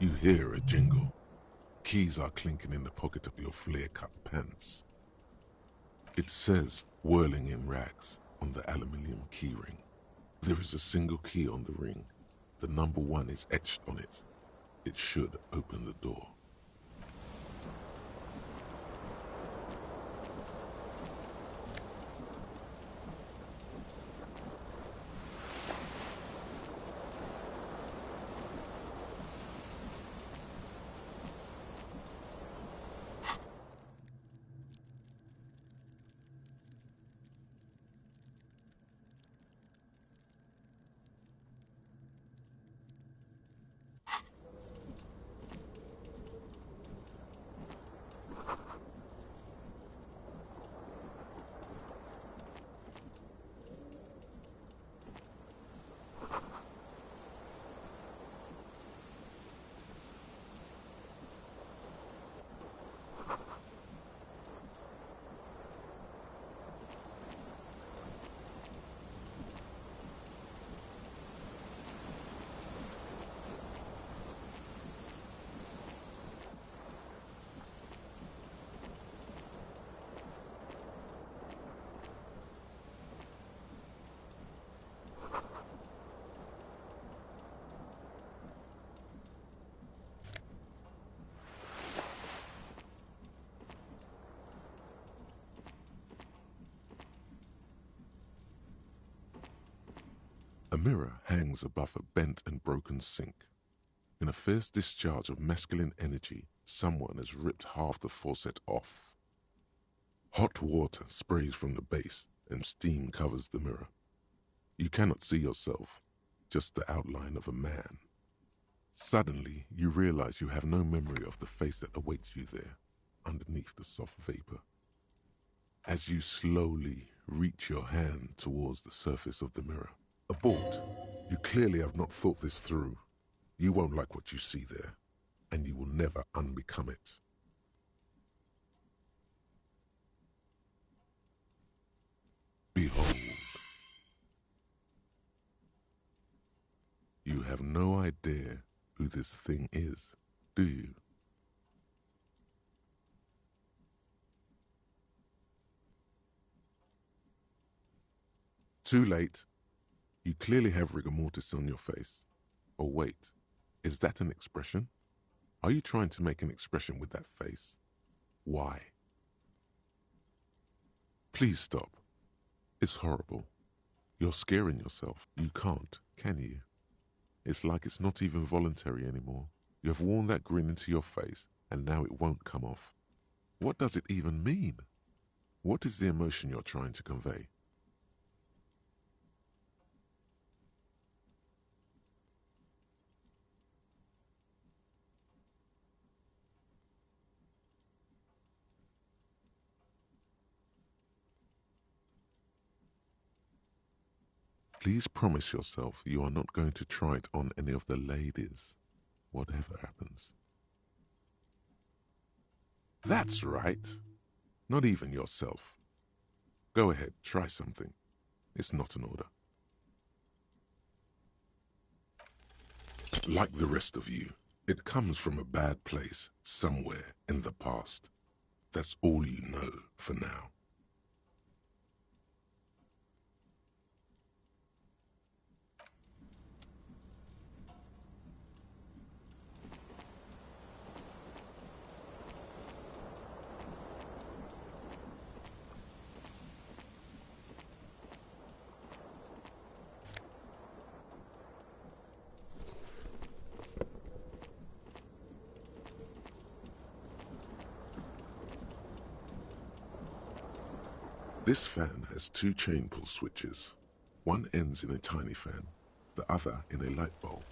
You hear a jingle. Keys are clinking in the pocket of your flare-cut pants. It says, whirling in rags, on the aluminium keyring. There is a single key on the ring. The number 1 is etched on it. It should open the door. A mirror hangs above a bent and broken sink. In a fierce discharge of masculine energy, someone has ripped half the faucet off. Hot water sprays from the base and steam covers the mirror. You cannot see yourself, just the outline of a man. Suddenly, you realize you have no memory of the face that awaits you there, underneath the soft vapor. As you slowly reach your hand towards the surface of the mirror, abort. You clearly have not thought this through. You won't like what you see there, and you will never unbecome it. Behold. You have no idea who this thing is, do you? Too late. You clearly have rigor mortis on your face. Or wait, is that an expression? Are you trying to make an expression with that face? Why? Please stop. It's horrible. You're scaring yourself. You can't, can you? It's like it's not even voluntary anymore. You have worn that grin into your face, and now it won't come off. What does it even mean? What is the emotion you're trying to convey? Please promise yourself you are not going to try it on any of the ladies, whatever happens. That's right. Not even yourself. Go ahead, try something. It's not an order. Like the rest of you, it comes from a bad place somewhere in the past. That's all you know for now. This fan has 2 chain pull switches. One ends in a tiny fan, the other in a light bulb.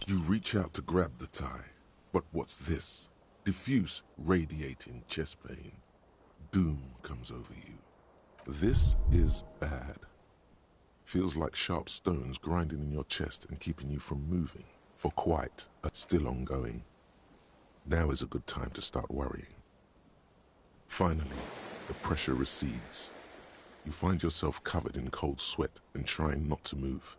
You reach out to grab the tie, but what's this? Diffuse, radiating chest pain. Doom comes over you. This is bad. Feels like sharp stones grinding in your chest and keeping you from moving, for quite a still ongoing. Now is a good time to start worrying. Finally, the pressure recedes. You find yourself covered in cold sweat and trying not to move,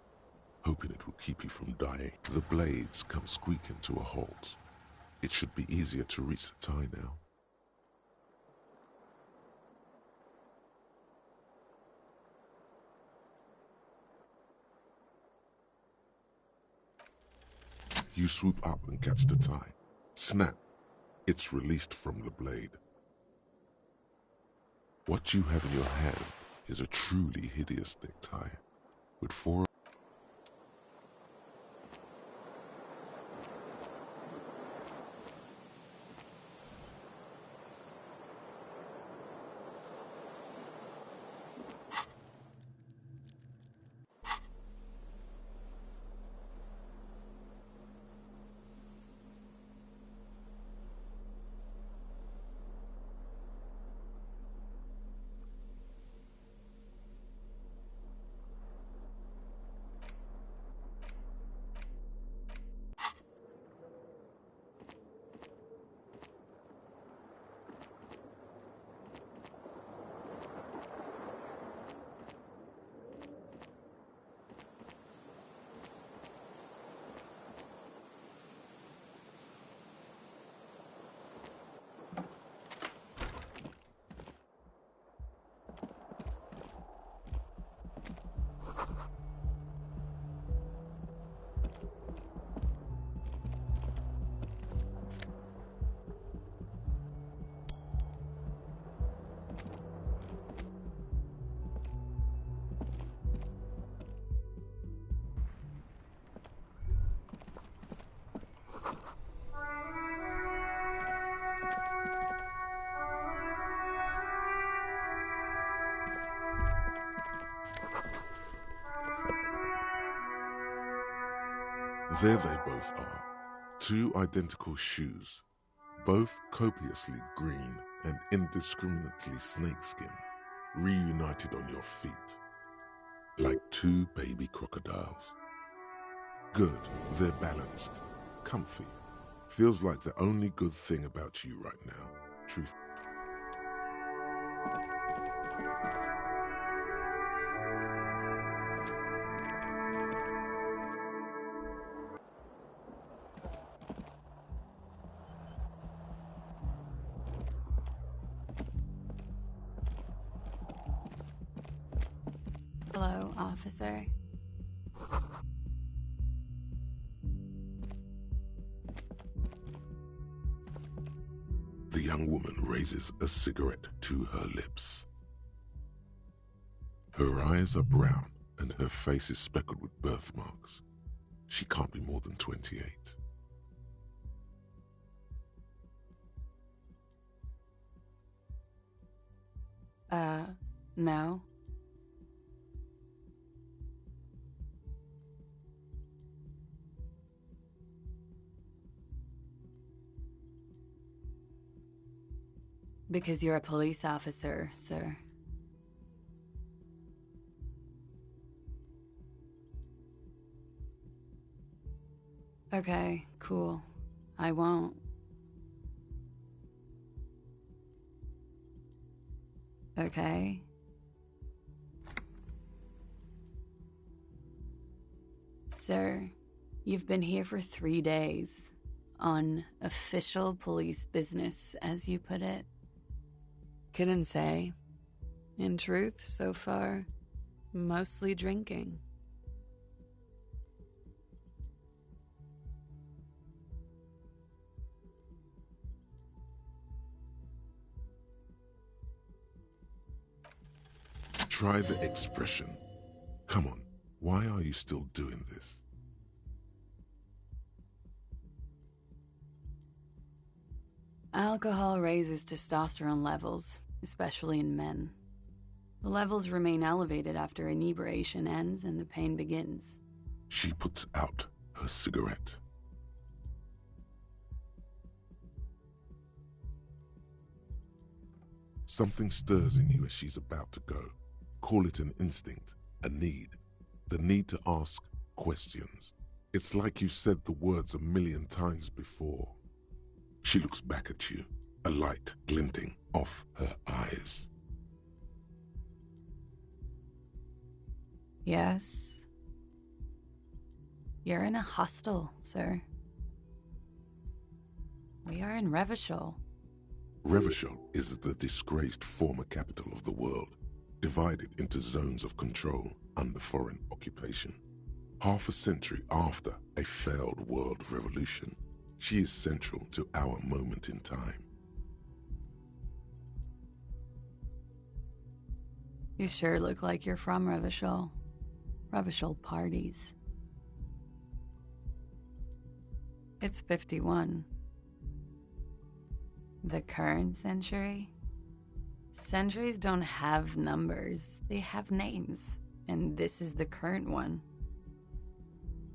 hoping it will keep you from dying. The blades come squeaking to a halt. It should be easier to reach the tie now. You swoop up and catch the tie. Snap! It's released from the blade. What you have in your hand is a truly hideous necktie, with 4. There they both are, 2 identical shoes, both copiously green and indiscriminately snakeskin, reunited on your feet, like 2 baby crocodiles. Good, they're balanced, comfy. Feels like the only good thing about you right now, truth. Hello, officer. The young woman raises a cigarette to her lips. Her eyes are brown and her face is speckled with birthmarks. She can't be more than 28. No. Because you're a police officer, sir. Okay, cool. I won't. Okay. Sir, you've been here for 3 days. On official police business, as you put it. Couldn't say. In truth, so far, mostly drinking. Try the expression. Come on, why are you still doing this? Alcohol raises testosterone levels, especially in men. The levels remain elevated after inebriation ends and the pain begins. She puts out her cigarette. Something stirs in you as she's about to go. Call it an instinct, a need. The need to ask questions. It's like you said the words a million times before. She looks back at you, a light glinting off her eyes. Yes? You're in a hostel, sir. We are in Revachol. Revachol is the disgraced former capital of the world, divided into zones of control under foreign occupation. Half a century after a failed world revolution, she is central to our moment in time. You sure look like you're from Revachol. Revachol parties. It's 51. The current century? Centuries don't have numbers, they have names, and this is the current one.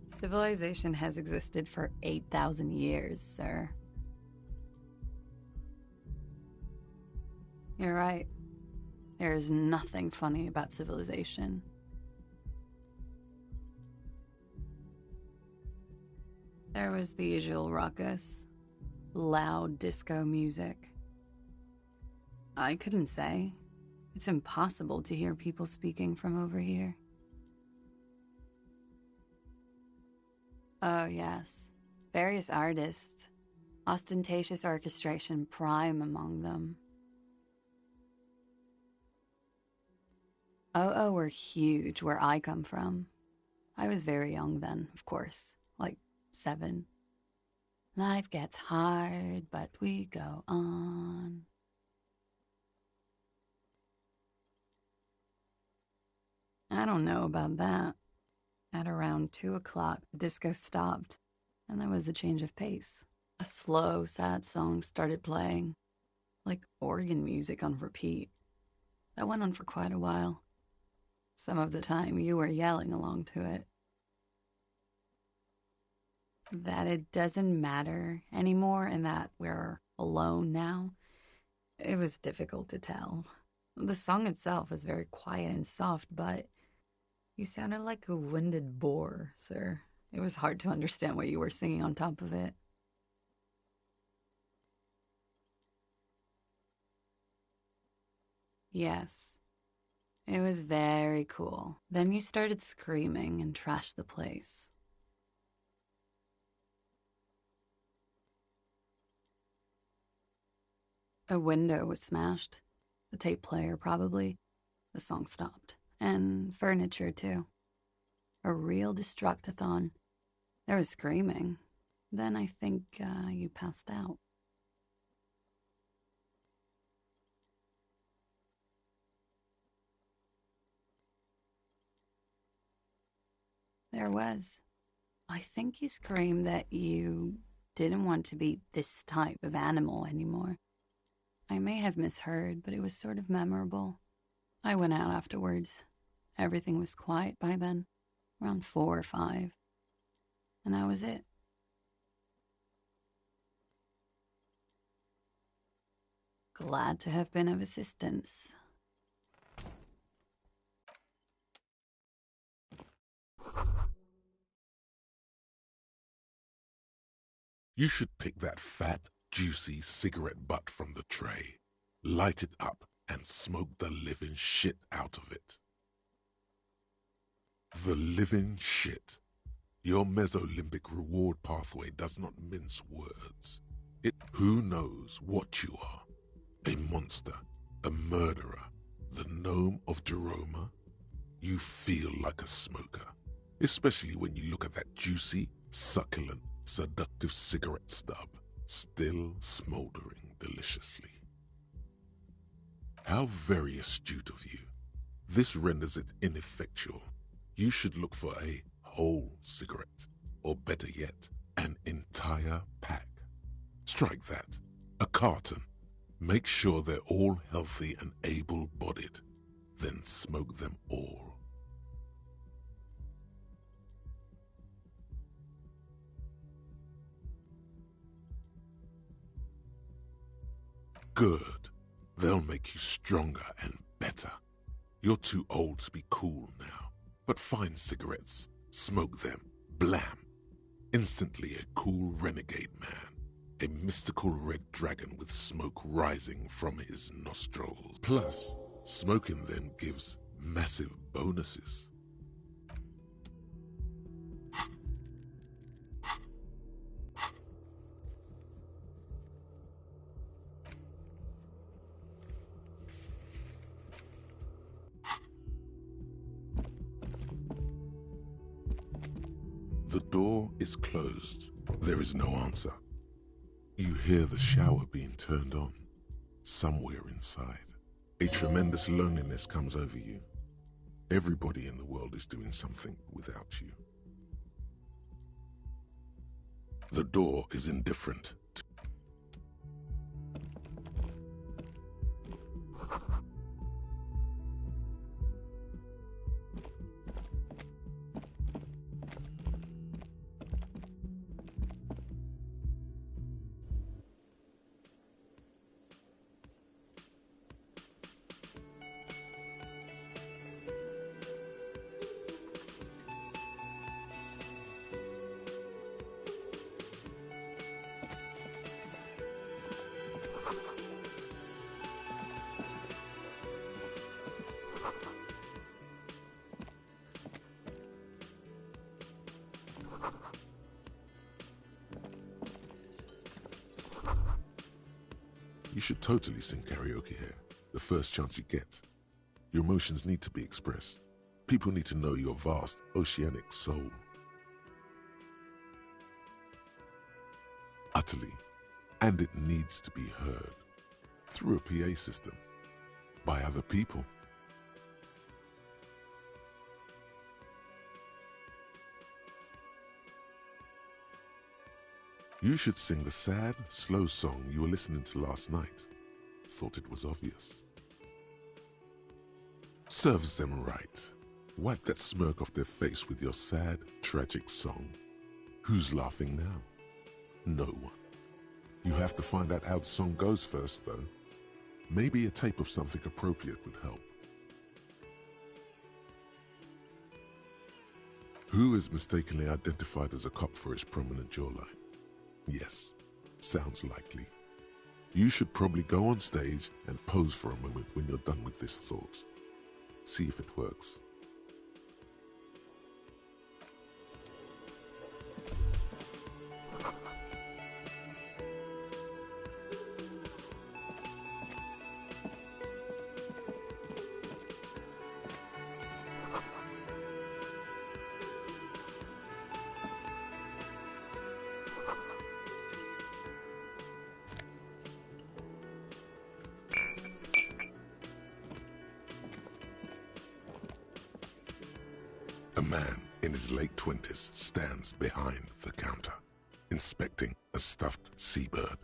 Civilization has existed for 8,000 years, sir. You're right. There is nothing funny about civilization. There was the usual ruckus, loud disco music. I couldn't say. It's impossible to hear people speaking from over here. Oh, yes. Various artists. Ostentatious orchestration prime among them. Oh, were huge where I come from. I was very young then, of course. Like 7. Life gets hard, but we go on. I don't know about that. At around 2 o'clock, the disco stopped, and there was a change of pace. A slow, sad song started playing, like organ music on repeat. That went on for quite a while. Some of the time, you were yelling along to it. That it doesn't matter anymore and that we're alone now, it was difficult to tell. The song itself was very quiet and soft, but you sounded like a winded boar, sir. It was hard to understand what you were singing on top of it. Yes, it was very cool. Then you started screaming and trashed the place. A window was smashed. The tape player, probably. The song stopped. And furniture, too. A real destructathon. There was screaming. Then I think you passed out. There was. I think you screamed that you didn't want to be this type of animal anymore. I may have misheard, but it was sort of memorable. I went out afterwards. Everything was quiet by then, around 4 or 5. And that was it. Glad to have been of assistance. You should pick that fat, juicy cigarette butt from the tray, light it up, and smoke the living shit out of it. The living shit. Your mesolimbic reward pathway does not mince words. Who knows what you are? A monster, a murderer, the gnome of Jeroma? You feel like a smoker, especially when you look at that juicy, succulent, seductive cigarette stub, still smoldering deliciously. How very astute of you. This renders it ineffectual. You should look for a whole cigarette, or better yet, an entire pack. Strike that. A carton. Make sure they're all healthy and able-bodied. Then smoke them all. Good. They'll make you stronger and better. You're too old to be cool now, but find cigarettes, smoke them, blam. Instantly a cool renegade man. A mystical red dragon with smoke rising from his nostrils. Plus, smoking then gives massive bonuses. The door is closed. There is no answer. You hear the shower being turned on. Somewhere inside, a tremendous loneliness comes over you. Everybody in the world is doing something without you. The door is indifferent. You should totally sing karaoke here, the first chance you get. Your emotions need to be expressed. People need to know your vast, oceanic soul. Utterly. And it needs to be heard. Through a PA system. By other people. You should sing the sad, slow song you were listening to last night. Thought it was obvious. Serves them right. Wipe that smirk off their face with your sad, tragic song. Who's laughing now? No one. You have to find out how the song goes first, though. Maybe a tape of something appropriate would help. Who is mistakenly identified as a cop for his prominent jawline? Yes, sounds likely. You should probably go on stage and pose for a moment when you're done with this thought. See if it works. A man in his late 20s stands behind the counter, inspecting a stuffed seabird.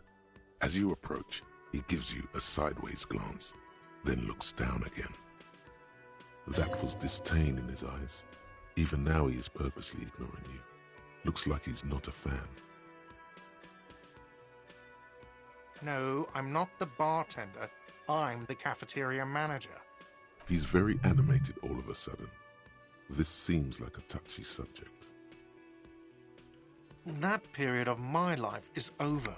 As you approach, he gives you a sideways glance, then looks down again. That was disdain in his eyes. Even now he is purposely ignoring you. Looks like he's not a fan. No, I'm not the bartender. I'm the cafeteria manager. He's very animated all of a sudden. This seems like a touchy subject. That period of my life is over.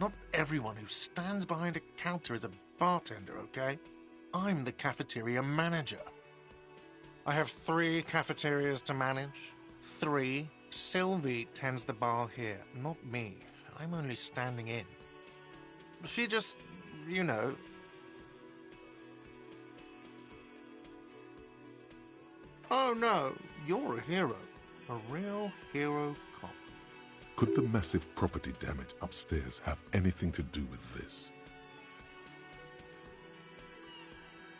Not everyone who stands behind a counter is a bartender, okay? I'm the cafeteria manager. I have 3 cafeterias to manage. 3. Sylvie tends the bar here, not me. I'm only standing in. She just, you know... Oh no, you're a hero. A real hero cop. Could the massive property damage upstairs have anything to do with this?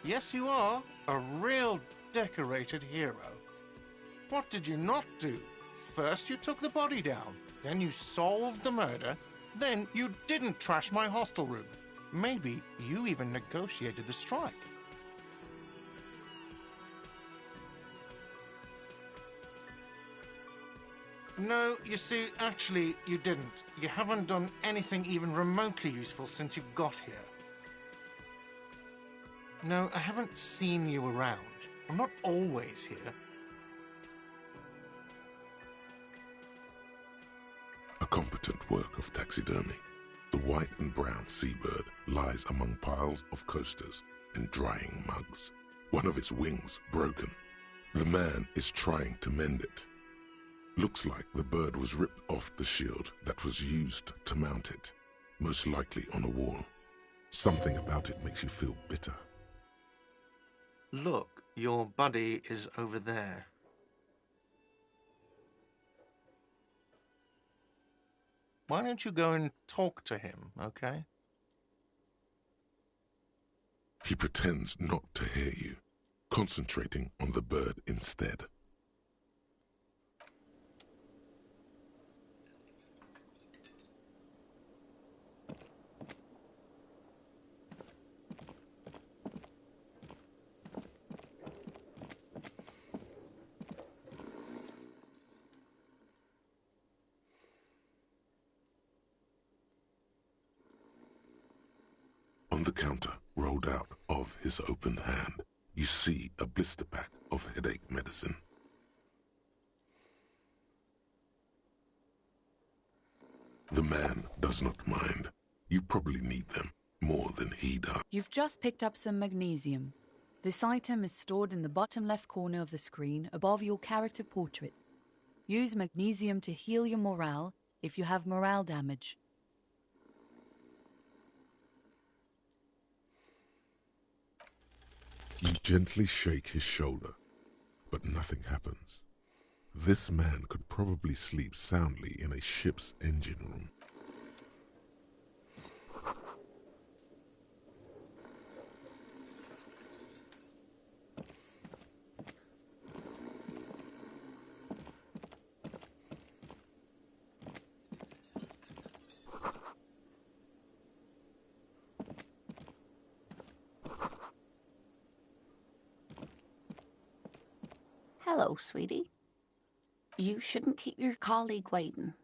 Yes, you are. A real decorated hero. What did you not do? First you took the body down, then you solved the murder, then you didn't trash my hostel room. Maybe you even negotiated the strike. No, you see, actually, you didn't. You haven't done anything even remotely useful since you got here. No, I haven't seen you around. I'm not always here. A competent work of taxidermy. The white and brown seabird lies among piles of coasters and drying mugs. One of its wings broken. The man is trying to mend it. Looks like the bird was ripped off the shield that was used to mount it, most likely on a wall. Something about it makes you feel bitter. Look, your buddy is over there. Why don't you go and talk to him, okay? He pretends not to hear you, concentrating on the bird instead. On the counter, rolled out of his open hand, you see a blister pack of headache medicine. The man does not mind. You probably need them more than he does. You've just picked up some magnesium. This item is stored in the bottom left corner of the screen above your character portrait. Use magnesium to heal your morale if you have morale damage. You gently shake his shoulder, but nothing happens. This man could probably sleep soundly in a ship's engine room. Hello, sweetie. You shouldn't keep your colleague waiting.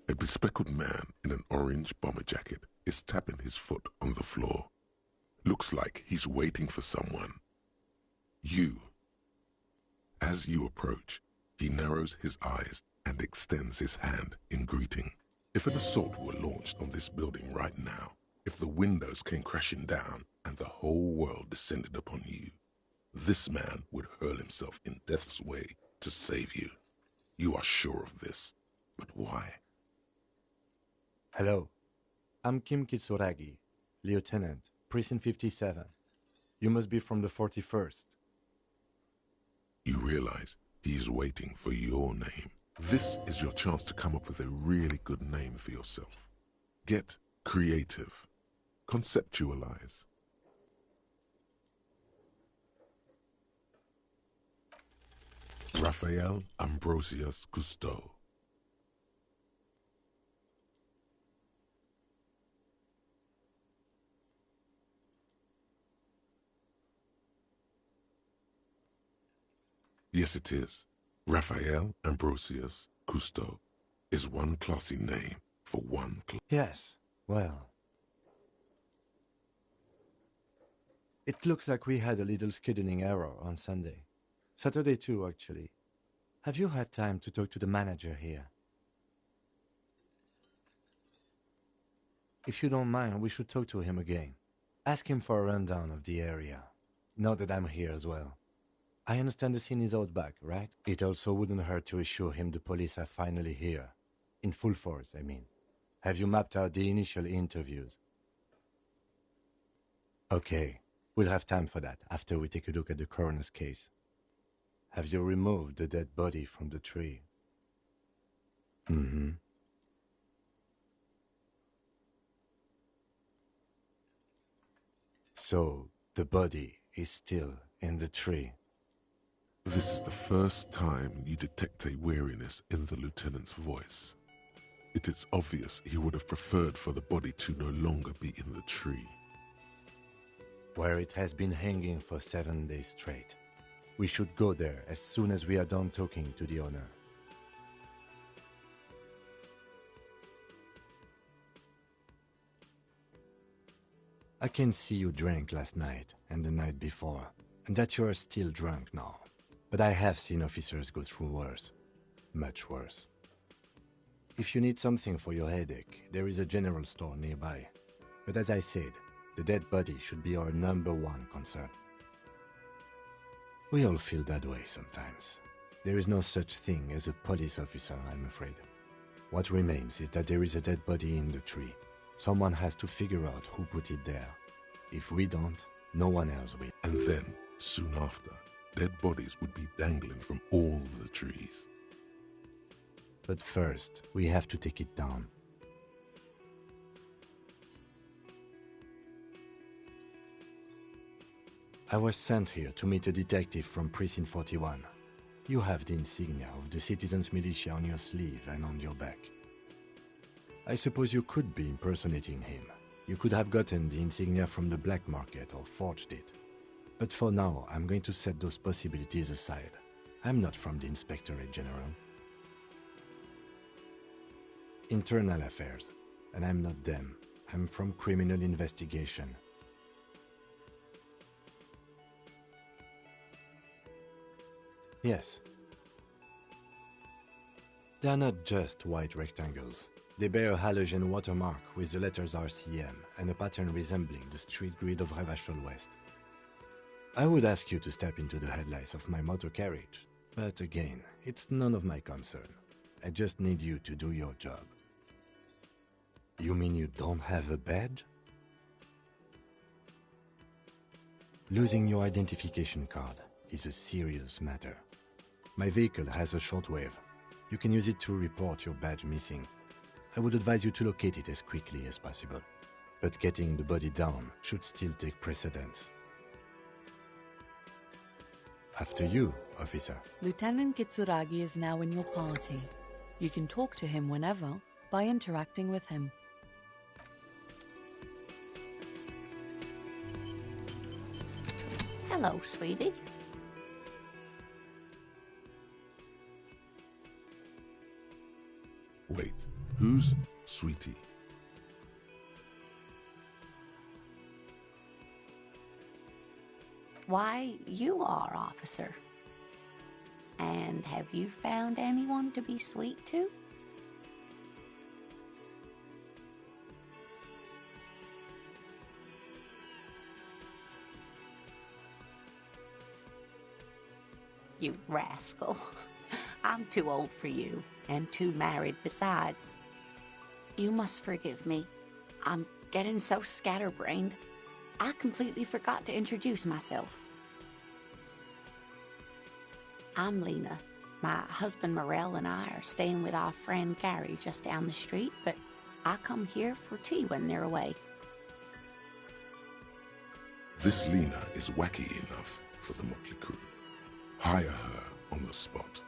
A bespectacled man in an orange bomber jacket is tapping his foot on the floor. Looks like he's waiting for someone. You. As you approach, he narrows his eyes and extends his hand in greeting. If an assault were launched on this building right now, if the windows came crashing down and the whole world descended upon you, this man would hurl himself in death's way to save you. You are sure of this, but why? Hello, I'm Kim Kitsuragi, Lieutenant, Precinct 57. You must be from the 41st. You realize he's waiting for your name. This is your chance to come up with a really good name for yourself. Get creative. Conceptualize. Raphael Ambrosius Cousteau. Yes, it is. Raphael Ambrosius Cousteau is one classy name for one class. Yes, well. It looks like we had a little scheduling error on Sunday. Saturday too, actually. Have you had time to talk to the manager here? If you don't mind, we should talk to him again. Ask him for a rundown of the area. Now that I'm here as well. I understand the scene is out back, right? It also wouldn't hurt to assure him the police are finally here. In full force, I mean. Have you mapped out the initial interviews? Okay, we'll have time for that after we take a look at the coroner's case. Have you removed the dead body from the tree? Mm-hmm. So, the body is still in the tree. This is the first time you detect a weariness in the lieutenant's voice. It is obvious he would have preferred for the body to no longer be in the tree. Where it has been hanging for 7 days straight. We should go there as soon as we are done talking to the owner. I can see you drank last night and the night before, and that you are still drunk now. But I have seen officers go through worse. Much worse. If you need something for your headache, there is a general store nearby. But as I said, the dead body should be our #1 concern. We all feel that way sometimes. There is no such thing as a police officer, I'm afraid. What remains is that there is a dead body in the tree. Someone has to figure out who put it there. If we don't, no one else will. And then, soon after, Dead bodies would be dangling from all the trees. But first, we have to take it down. I was sent here to meet a detective from Precinct 41. You have the insignia of the citizens' militia on your sleeve and on your back. I suppose you could be impersonating him. You could have gotten the insignia from the black market or forged it. But for now, I'm going to set those possibilities aside. I'm not from the Inspectorate General. Internal affairs, and I'm not them. I'm from criminal investigation. Yes. They are not just white rectangles. They bear a halogen watermark with the letters RCM and a pattern resembling the street grid of Revachol West. I would ask you to step into the headlights of my motor carriage, but again, it's none of my concern. I just need you to do your job. You mean you don't have a badge? Losing your identification card is a serious matter. My vehicle has a shortwave. You can use it to report your badge missing. I would advise you to locate it as quickly as possible. But getting the body down should still take precedence. After you, officer. Lieutenant Kitsuragi is now in your party. You can talk to him whenever by interacting with him. Hello, sweetie. Wait, who's Sweetie? Why, you are, officer. And have you found anyone to be sweet to? You rascal. I'm too old for you, and too married besides. You must forgive me. I'm getting so scatterbrained. I completely forgot to introduce myself. I'm Lena. My husband Morel and I are staying with our friend Gary just down the street, but I come here for tea when they're away. This Lena is wacky enough for the motley crew. Hire her on the spot.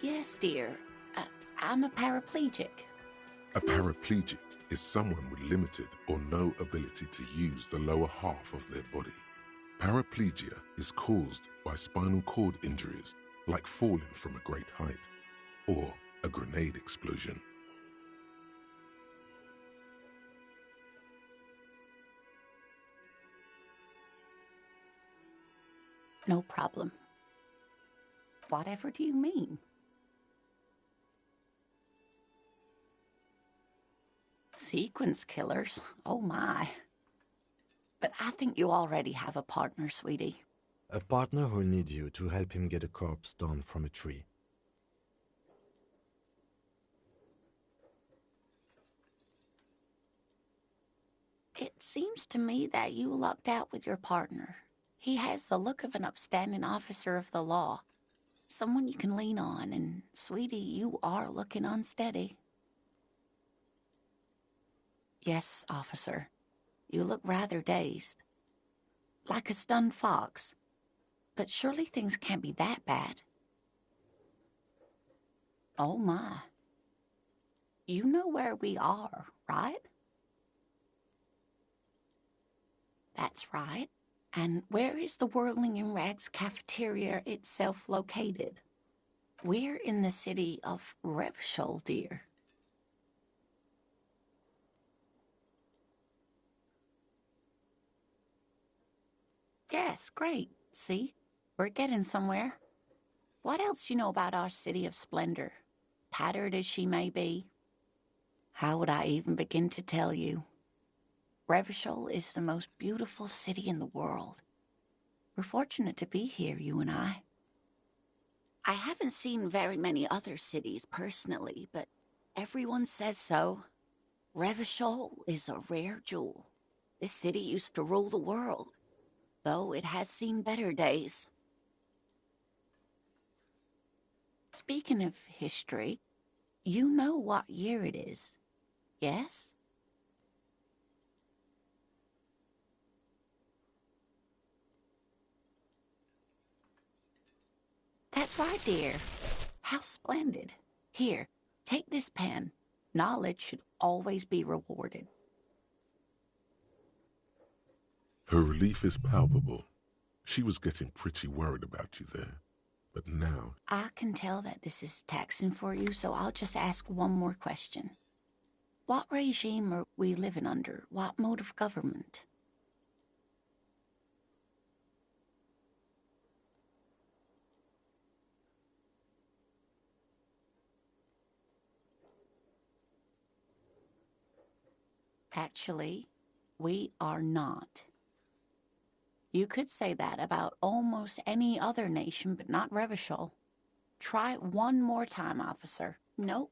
Yes, dear. I'm a paraplegic. A paraplegic is someone with limited or no ability to use the lower half of their body. Paraplegia is caused by spinal cord injuries, like falling from a great height, or a grenade explosion. No problem. Whatever do you mean? Sequence killers? Oh my. But I think you already have a partner, sweetie. A partner who'll need you to help him get a corpse down from a tree. It seems to me that you lucked out with your partner. He has the look of an upstanding officer of the law. Someone you can lean on, and sweetie, you are looking unsteady. Yes, officer. You look rather dazed. Like a stunned fox. But surely things can't be that bad. Oh my. You know where we are, right? That's right. And where is the Whirling in Rags cafeteria itself located? We're in the city of Revachol, dear. Yes, great. See? We're getting somewhere. What else do you know about our city of splendor? Tattered as she may be. How would I even begin to tell you? Revachol is the most beautiful city in the world. We're fortunate to be here, you and I. I haven't seen very many other cities personally, but everyone says so. Revachol is a rare jewel. This city used to rule the world, though it has seen better days. Speaking of history, you know what year it is, yes? That's right, dear. How splendid. Here, take this pen. Knowledge should always be rewarded. Her relief is palpable. She was getting pretty worried about you there. But now... I can tell that this is taxing for you, so I'll just ask one more question. What regime are we living under? What mode of government? Actually, we are not. You could say that about almost any other nation, but not Revachol. Try it one more time, officer. Nope,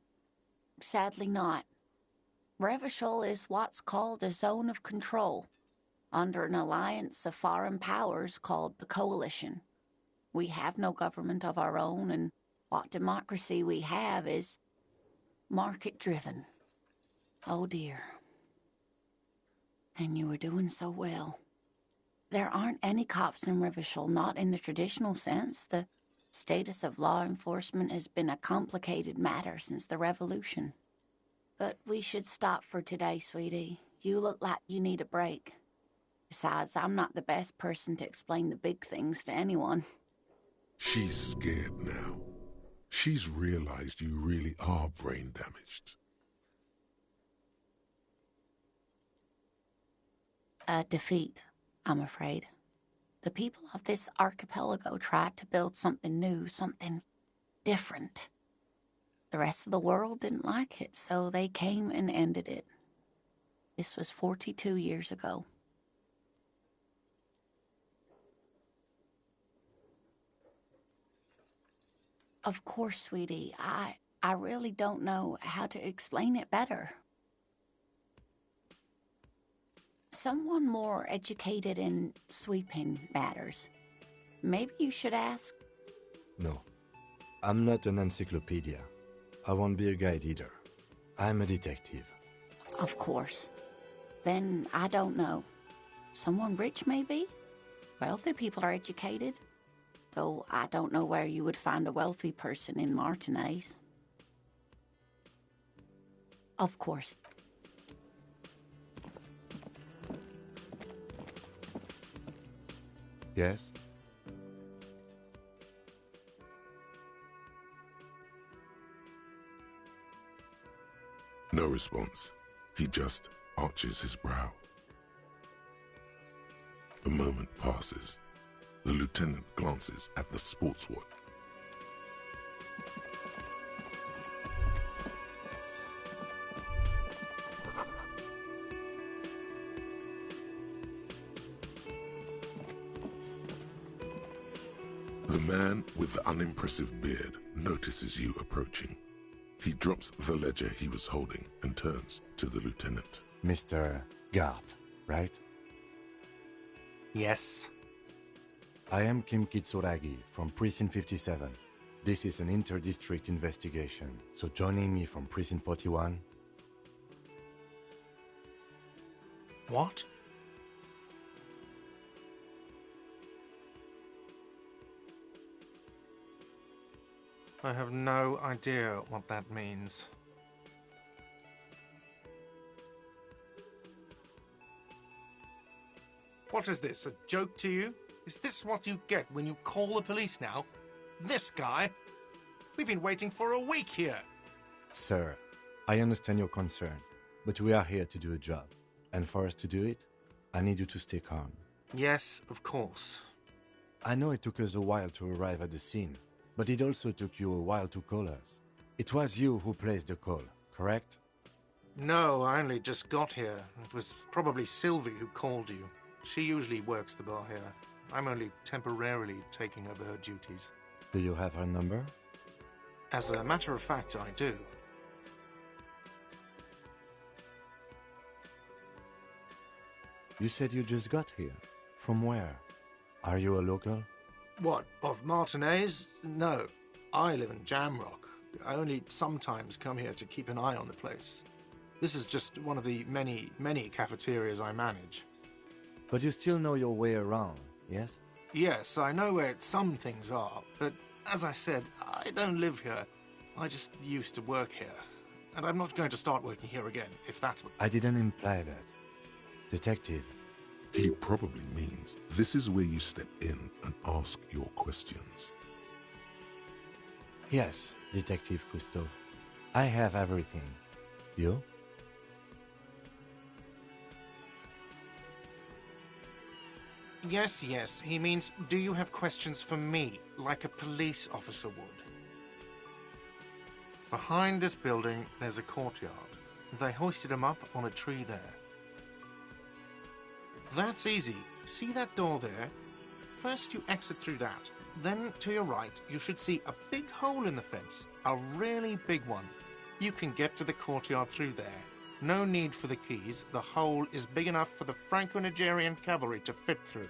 sadly not. Revachol is what's called a zone of control, under an alliance of foreign powers called the Coalition. We have no government of our own, and what democracy we have is market-driven. Oh dear. And you were doing so well. There aren't any cops in Revachol, not in the traditional sense. The status of law enforcement has been a complicated matter since the revolution. But we should stop for today, sweetie. You look like you need a break. Besides, I'm not the best person to explain the big things to anyone. She's scared now. She's realized you really are brain damaged. A defeat, I'm afraid. The people of this archipelago tried to build something new, something different. The rest of the world didn't like it, so they came and ended it. This was 42 years ago. Of course, sweetie, I really don't know how to explain it better. Someone more educated in sweeping matters. Maybe you should ask. No, I'm not an encyclopedia. I won't be a guide either. I'm a detective. Of course. Then I don't know. Someone rich, maybe? Wealthy people are educated. Though I don't know where you would find a wealthy person in Martinez. Of course. Yes? No response. He just arches his brow. A moment passes. The lieutenant glances at the sports watch. The man with the unimpressive beard notices you approaching. He drops the ledger he was holding and turns to the lieutenant. Mr. Gart, right? Yes. I am Kim Kitsuragi from Precinct 57. This is an inter-district investigation, so joining me from Precinct 41... What? I have no idea what that means. What is this, a joke to you? Is this what you get when you call the police now? This guy? We've been waiting for a week here. Sir, I understand your concern, but we are here to do a job. And for us to do it, I need you to stay calm. Yes, of course. I know it took us a while to arrive at the scene, but it also took you a while to call us. It was you who placed the call, correct? No, I only just got here. It was probably Sylvie who called you. She usually works the bar here. I'm only temporarily taking over her duties. Do you have her number? As a matter of fact, I do. You said you just got here. From where? Are you a local? What, of Martinez? No, I live in Jamrock. I only sometimes come here to keep an eye on the place. This is just one of the many, many cafeterias I manage. But you still know your way around, yes? Yes, I know where some things are, but as I said, I don't live here. I just used to work here. And I'm not going to start working here again, if that's what... I didn't imply that. Detective. He probably means this is where you step in and ask your questions. Yes, Detective Cousteau. I have everything. You? Yes, yes, he means, do you have questions for me, like a police officer would? Behind this building, there's a courtyard. They hoisted him up on a tree there. That's easy. See that door there? First you exit through that. Then, to your right, you should see a big hole in the fence. A really big one. You can get to the courtyard through there. No need for the keys. The hole is big enough for the Franco-Nigerian cavalry to fit through.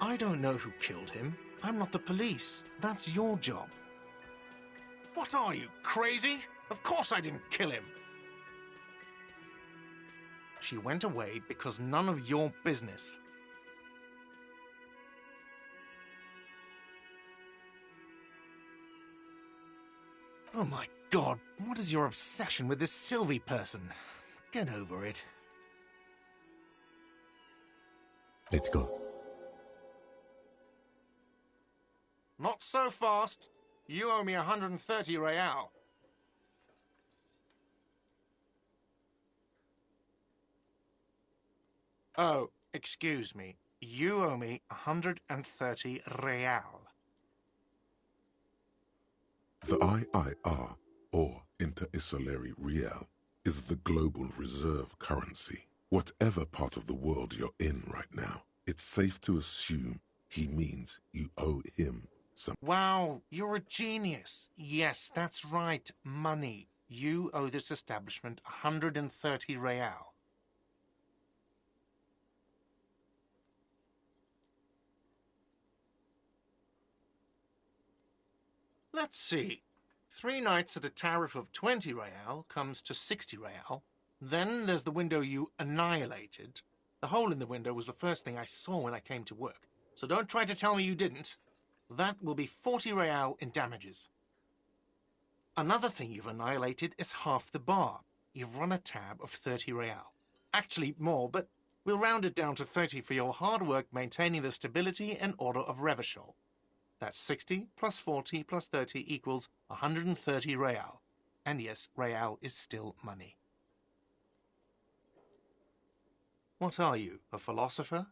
I don't know who killed him. I'm not the police. That's your job. What are you, crazy? Of course I didn't kill him. She went away because none of your business. Oh my God, what is your obsession with this Sylvie person? Get over it. Let's go. Not so fast. You owe me 130 real. Oh, excuse me. You owe me 130 real. The IIR, or Inter-Isolary Real, is the global reserve currency. Whatever part of the world you're in right now, it's safe to assume he means you owe him some. Wow, you're a genius. Yes, that's right, money. You owe this establishment 130 real. Let's see. 3 nights at a tariff of 20 real comes to 60 real. Then there's the window you annihilated. The hole in the window was the first thing I saw when I came to work. So don't try to tell me you didn't. That will be 40 real in damages. Another thing you've annihilated is half the bar. You've run a tab of 30 real. Actually more, but we'll round it down to 30 for your hard work maintaining the stability and order of Revachol. That's 60 plus 40 plus 30 equals 130 real. And yes, real is still money. What are you, a philosopher?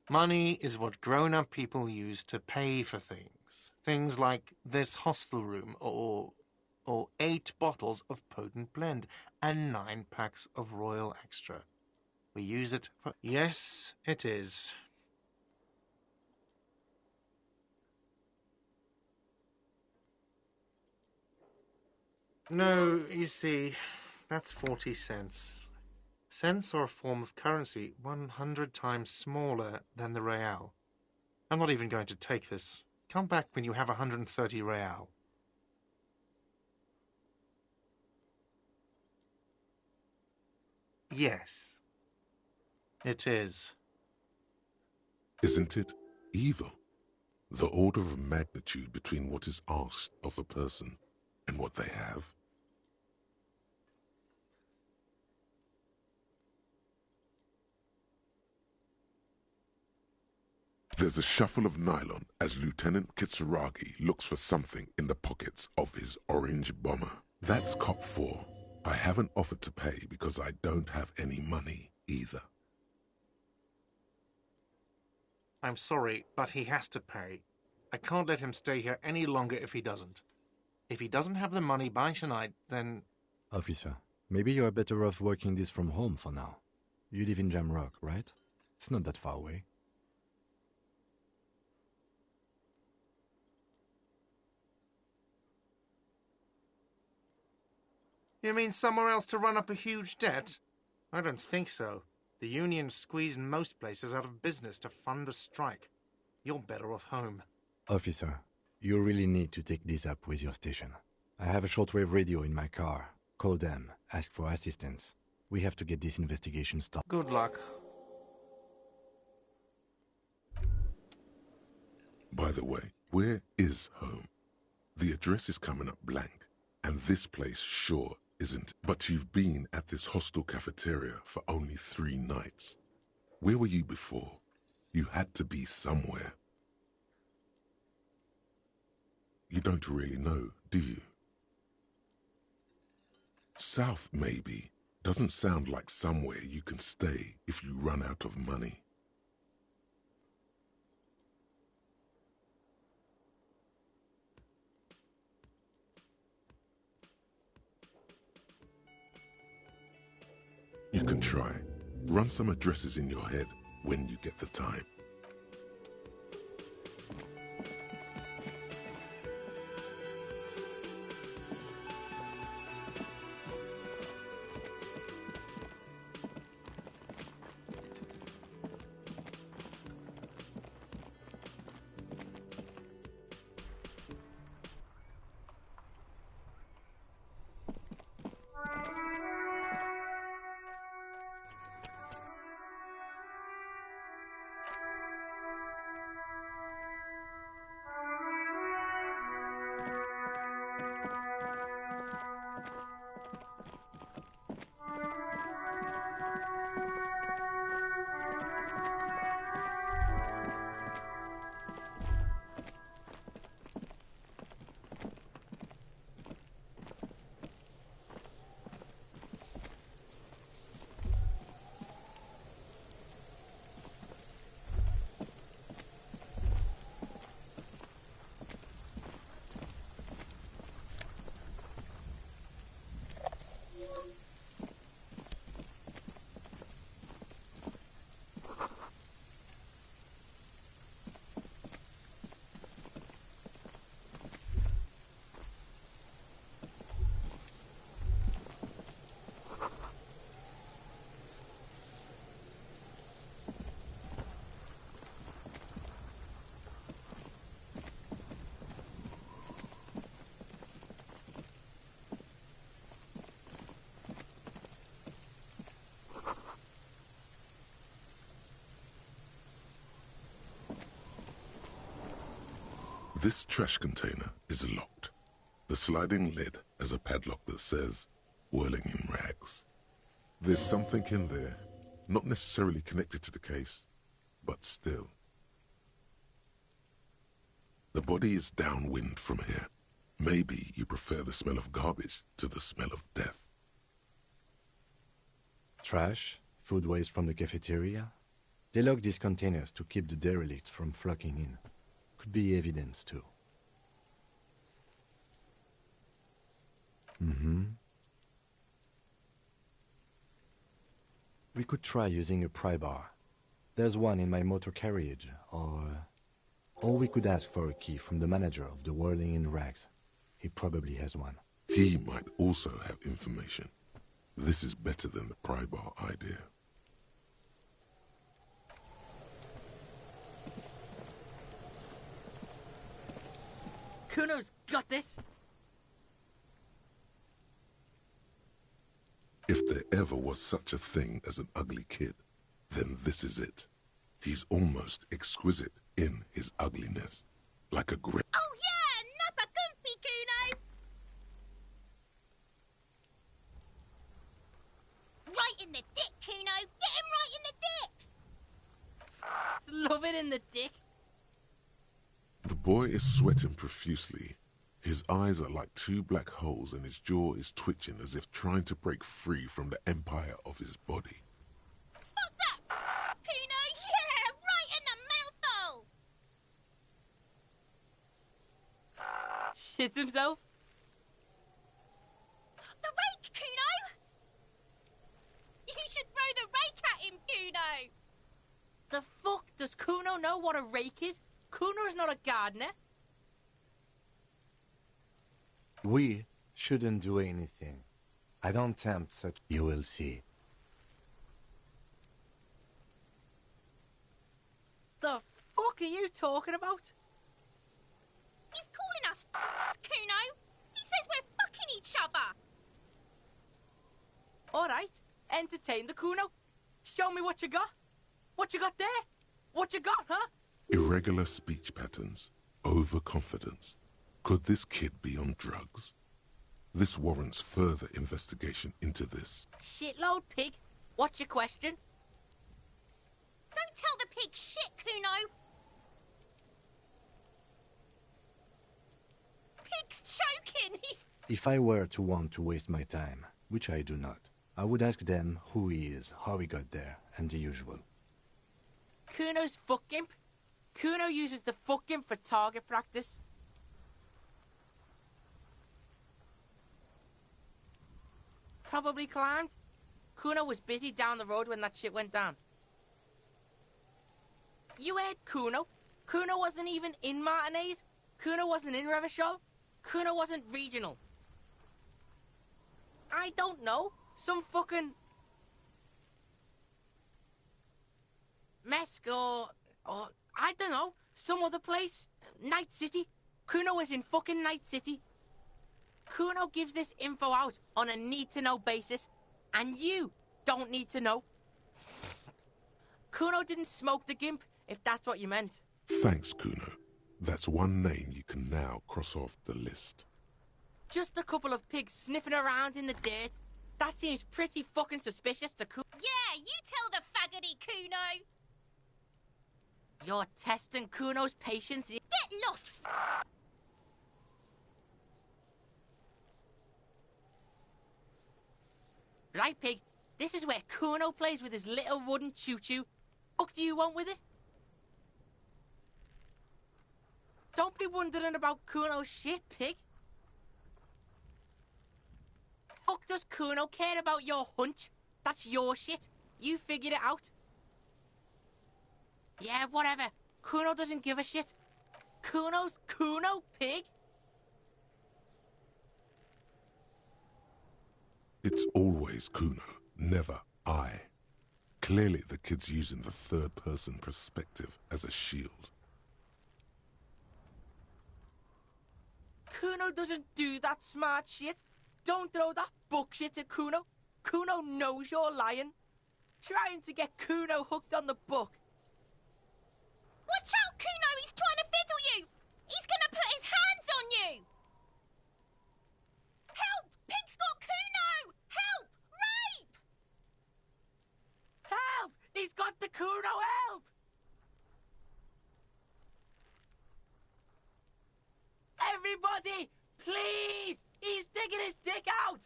Money is what grown-up people use to pay for things. Things like this hostel room or 8 bottles of potent blend and 9 packs of Royal Extra. We use it for... Yes, it is. No, you see, that's 40 cents. Cents are a form of currency 100 times smaller than the real. I'm not even going to take this. Come back when you have 130 real. Yes, it is. Isn't it evil? The order of magnitude between what is asked of a person and what they have. There's a shuffle of nylon as Lieutenant Kitsuragi looks for something in the pockets of his orange bomber. That's cop 4. I haven't offered to pay because I don't have any money either. I'm sorry, but he has to pay. I can't let him stay here any longer if he doesn't. If he doesn't have the money by tonight, then... Officer, maybe you're better off working this from home for now. You live in Jamrock, right? It's not that far away. You mean somewhere else to run up a huge debt? I don't think so. The union squeezed most places out of business to fund the strike. You're better off home. Officer, you really need to take this up with your station. I have a shortwave radio in my car. Call them, ask for assistance. We have to get this investigation started. Good luck. By the way, where is home? The address is coming up blank, and this place sure isn't. But you've been at this hostel cafeteria for only 3 nights. Where were you before? You had to be somewhere. You don't really know, do you? South, maybe. Doesn't sound like somewhere you can stay if you run out of money. You can try. Run some addresses in your head when you get the time. This trash container is locked. The sliding lid has a padlock that says, "Whirling in rags." There's something in there, not necessarily connected to the case, but still. The body is downwind from here. Maybe you prefer the smell of garbage to the smell of death. Trash, food waste from the cafeteria. They lock these containers to keep the derelicts from flocking in. Could be evidence, too. We could try using a pry bar. There's one in my motor carriage, or we could ask for a key from the manager of the Whirling in Rags. He probably has one. He might also have information. This is better than the pry bar idea. Kuno's got this! If there ever was such a thing as an ugly kid, then this is it. He's almost exquisite in his ugliness. Like a great... Oh yeah! Nappa Gumpy, Kuno! Right in the dick, Kuno! Get him right in the dick! Love it in the dick. The boy is sweating profusely. His eyes are like 2 black holes and his jaw is twitching as if trying to break free from the empire of his body. Fuck that! Kuno, yeah! Right in the mouthhole! Shits himself. The rake, Kuno! You should throw the rake at him, Kuno! The fuck? Does Kuno know what a rake is? Kuno's not a gardener. We shouldn't do anything. I don't tempt such. You will see. The fuck are you talking about? He's calling us Kuno. He says we're fucking each other. Alright, entertain the Kuno. Show me what you got. What you got there? What you got, huh? Irregular speech patterns, overconfidence. Could this kid be on drugs? This warrants further investigation into this. Shitload pig. What's your question? Don't tell the pig shit, Kuno. Pig's choking. He's... If I were to want to waste my time, which I do not, I would ask them who he is, how he got there, and the usual. Kuno's fuck gimp. Kuno uses the fuck gimp for target practice. Probably climbed. Kuno was busy down the road when that shit went down. You heard Kuno. Kuno wasn't even in Martinez. Kuno wasn't in Revachol. Kuno wasn't regional. I don't know. Some fucking... Mesk or I don't know. Some other place. Night City. Kuno was in fucking Night City. Kuno gives this info out on a need-to-know basis, and you don't need to know. Kuno didn't smoke the gimp, if that's what you meant. Thanks, Kuno. That's one name you can now cross off the list. Just a couple of pigs sniffing around in the dirt. That seems pretty fucking suspicious to Kuno. Yeah, you tell the faggoty, Kuno. You're testing Kuno's patience. Get lost, Right, pig? This is where Kuno plays with his little wooden choo-choo. What do you want with it? Don't be wondering about Kuno's shit, pig. Fuck does Kuno care about your hunch? That's your shit. You figured it out. Yeah, whatever. Kuno doesn't give a shit. Kuno's Kuno, pig. It's always Kuno, never I. Clearly the kid's using the third-person perspective as a shield. Kuno doesn't do that smart shit. Don't throw that bullshit at Kuno. Kuno knows you're lying. Trying to get Kuno hooked on the book. watch out, Kuno! He's trying to fiddle you! He's gonna put his hands on you! Help! Pig's got Kuno! Help! Rape! Help! He's got the Kuno, help! Everybody, please! He's digging his dick out!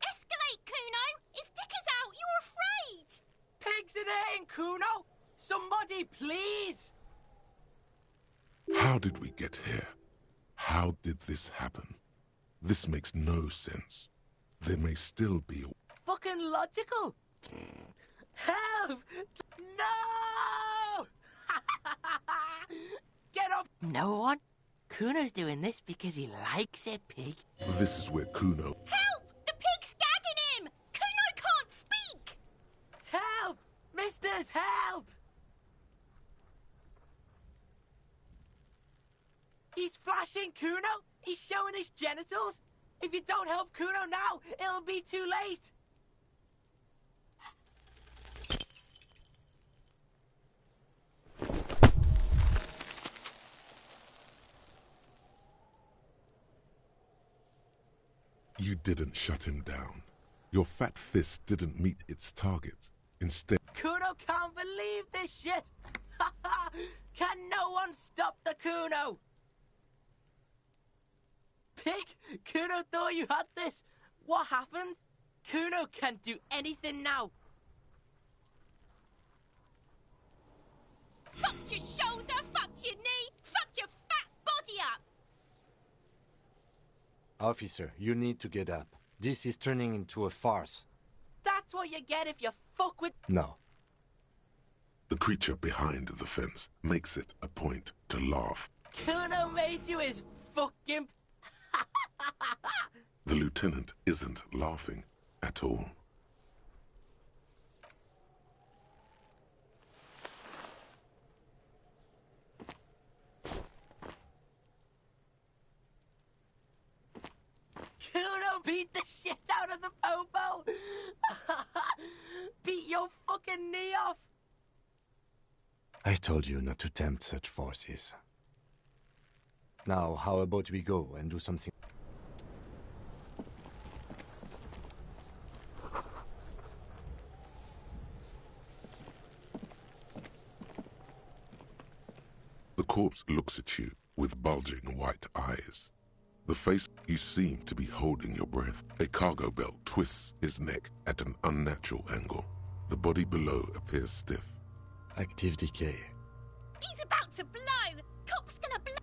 Escalate, Kuno! His dick is out! You're afraid! Pigs in here, Kuno! Somebody, please! How did we get here? How did this happen? This makes no sense. There may still be a... Fucking logical! Help! No! Get off! No one? Kuno's doing this because he likes it, pig. This is where Kuno... Help! The pig's gagging him! Kuno can't speak! Help! Misters, help! He's flashing Kuno! He's showing his genitals! If you don't help Kuno now, it'll be too late! You didn't shut him down. Your fat fist didn't meet its target. Instead... Kuno can't believe this shit! Can no one stop the Kuno? Pig, Kuno thought you had this. What happened? Kuno can't do anything now. Fucked your shoulder, fucked your knee, fucked your fat body up! Officer, you need to get up. This is turning into a farce. That's what you get if you fuck with... No. The creature behind the fence makes it a point to laugh. Kuno made you his fuck gimp. The lieutenant isn't laughing at all. Kuno beat the shit out of the popo! Beat your fucking knee off! I told you not to tempt such forces. Now, how about we go and do something? The corpse looks at you with bulging white eyes. The face, you seem to be holding your breath. A cargo belt twists his neck at an unnatural angle. The body below appears stiff. Active decay. He's about to blow! Cop's gonna blow!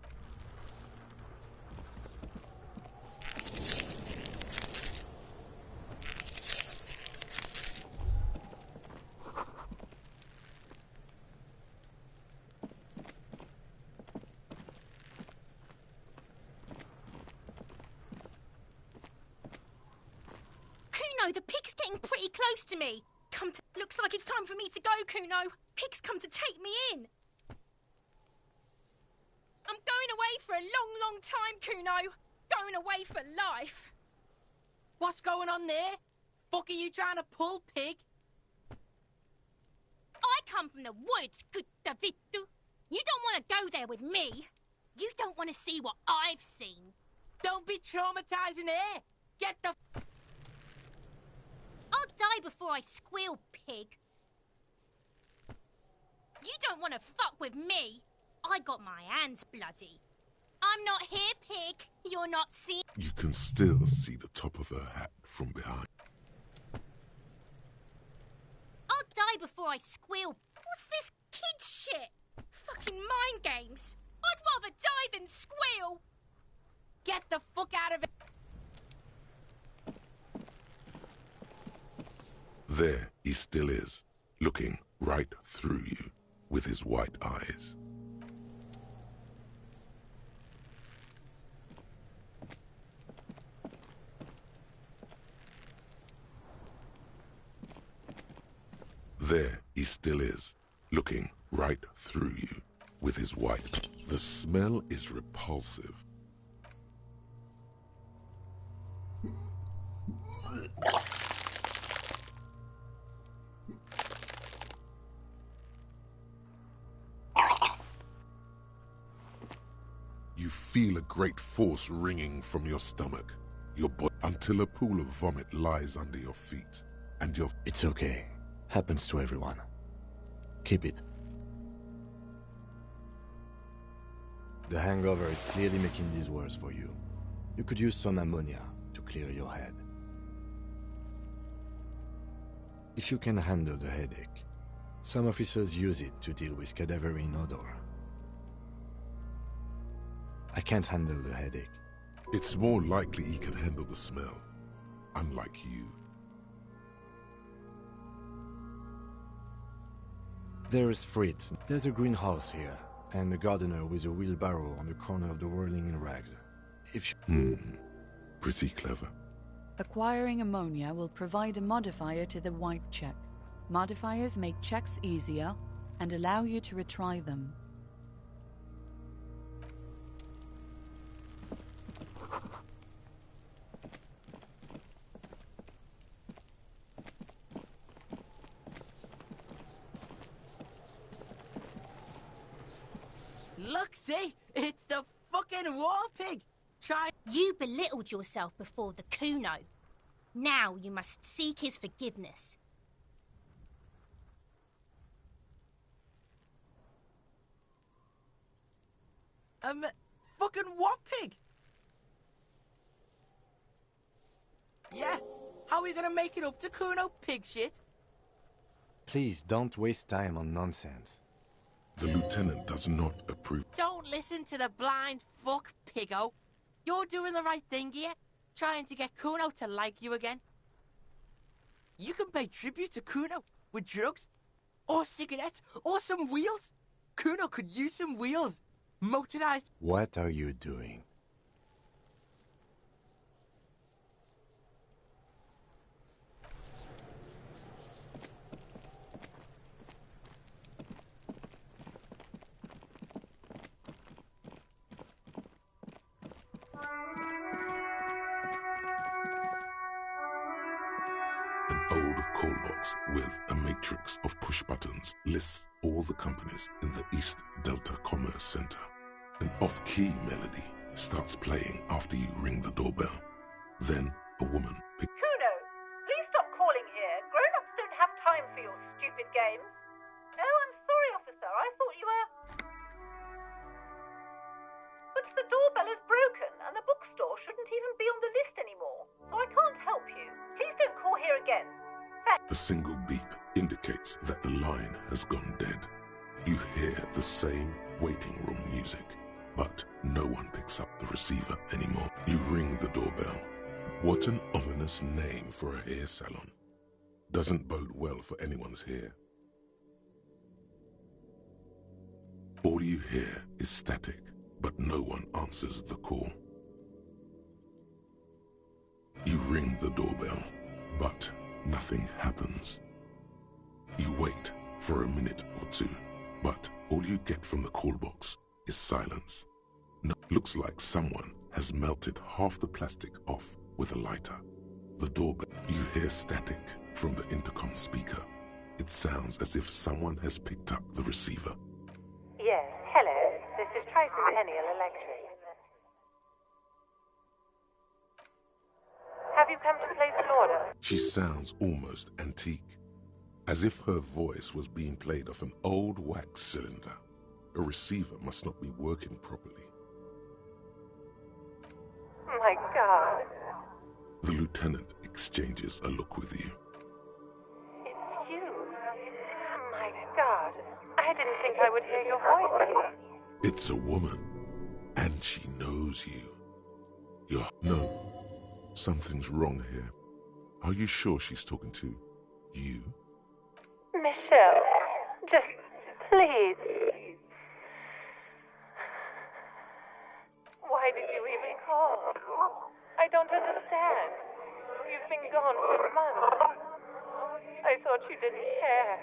Kuno, the pig's getting pretty close to me. Looks like it's time for me to go, Kuno. Pig's come to take me in. I'm going away for a long, long time, Kuno. Going away for life. What's going on there? Fuck are you trying to pull, pig? I come from the woods, good Davidu. You don't want to go there with me. You don't want to see what I've seen. Don't be traumatizing here. Get the... I'll die before I squeal, pig. You don't want to fuck with me. I got my hands bloody. I'm not here, pig. You're not seeing... You can still see the top of her hat from behind. I'll die before I squeal. What's this kid shit? Fucking mind games. I'd rather die than squeal. Get the fuck out of it. There he still is, looking right through you with his white eyes. There he still is, looking right through you with his white. The smell is repulsive. You feel a great force ringing from your stomach, your body, until a pool of vomit lies under your feet, and your... It's okay. Happens to everyone. Keep it. The hangover is clearly making this worse for you. You could use some ammonia to clear your head. If you can handle the headache, some officers use it to deal with cadaverine odor. I can't handle the headache. It's more likely he can handle the smell, unlike you. There's Fritz. There's a greenhouse here, and a gardener with a wheelbarrow on the corner of the whirling rags. If Pretty clever. Acquiring ammonia will provide a modifier to the wipe check. Modifiers make checks easier and allow you to retry them. Look, see? It's the fucking war pig! Try... You belittled yourself before the Kuno. Now you must seek his forgiveness. Fucking what pig? Yeah, how are we gonna make it up to Kuno, pig shit? please don't waste time on nonsense. The lieutenant does not approve. Don't listen to the blind fuck, piggo. You're doing the right thing here, trying to get Kuno to like you again. You can pay tribute to Kuno with drugs, or cigarettes, or some wheels. Kuno could use some wheels. Motorized. What are you doing? old call box with a matrix of push buttons lists all the companies in the East Delta Commerce Center. An off-key melody starts playing after you ring the doorbell. Then a woman picks... Kuno, please stop calling here. Grown-ups don't have time for your stupid games. Oh, I'm sorry, officer. I thought you were... But the doorbell is broken, and the bookstore shouldn't even be on the list anymore. So I can't help you. Please don't call here again. A single beep indicates that the line has gone dead. You hear the same waiting room music, but no one picks up the receiver anymore. You ring the doorbell. What an ominous name for a hair salon. Doesn't bode well for anyone's hair. All you hear is static, but no one answers the call. You ring the doorbell, but nothing happens. You wait for a minute or two, but all you get from the call box is silence. No, looks like someone has melted half the plastic off with a lighter. The doorbell. You hear static from the intercom speaker. It sounds as if someone has picked up the receiver. Yes, hello. This is Tricentennial Electric. Have you come to place an order? She sounds almost antique, as if her voice was being played off an old wax cylinder. A receiver must not be working properly. My God. The lieutenant exchanges a look with you. It's you. My God. I didn't think I would hear your voice here. It's a woman, and she knows you. No, something's wrong here. Are you sure she's talking to you? Michelle, just please. Why did you even call? I don't understand. You've been gone for months. I thought you didn't care.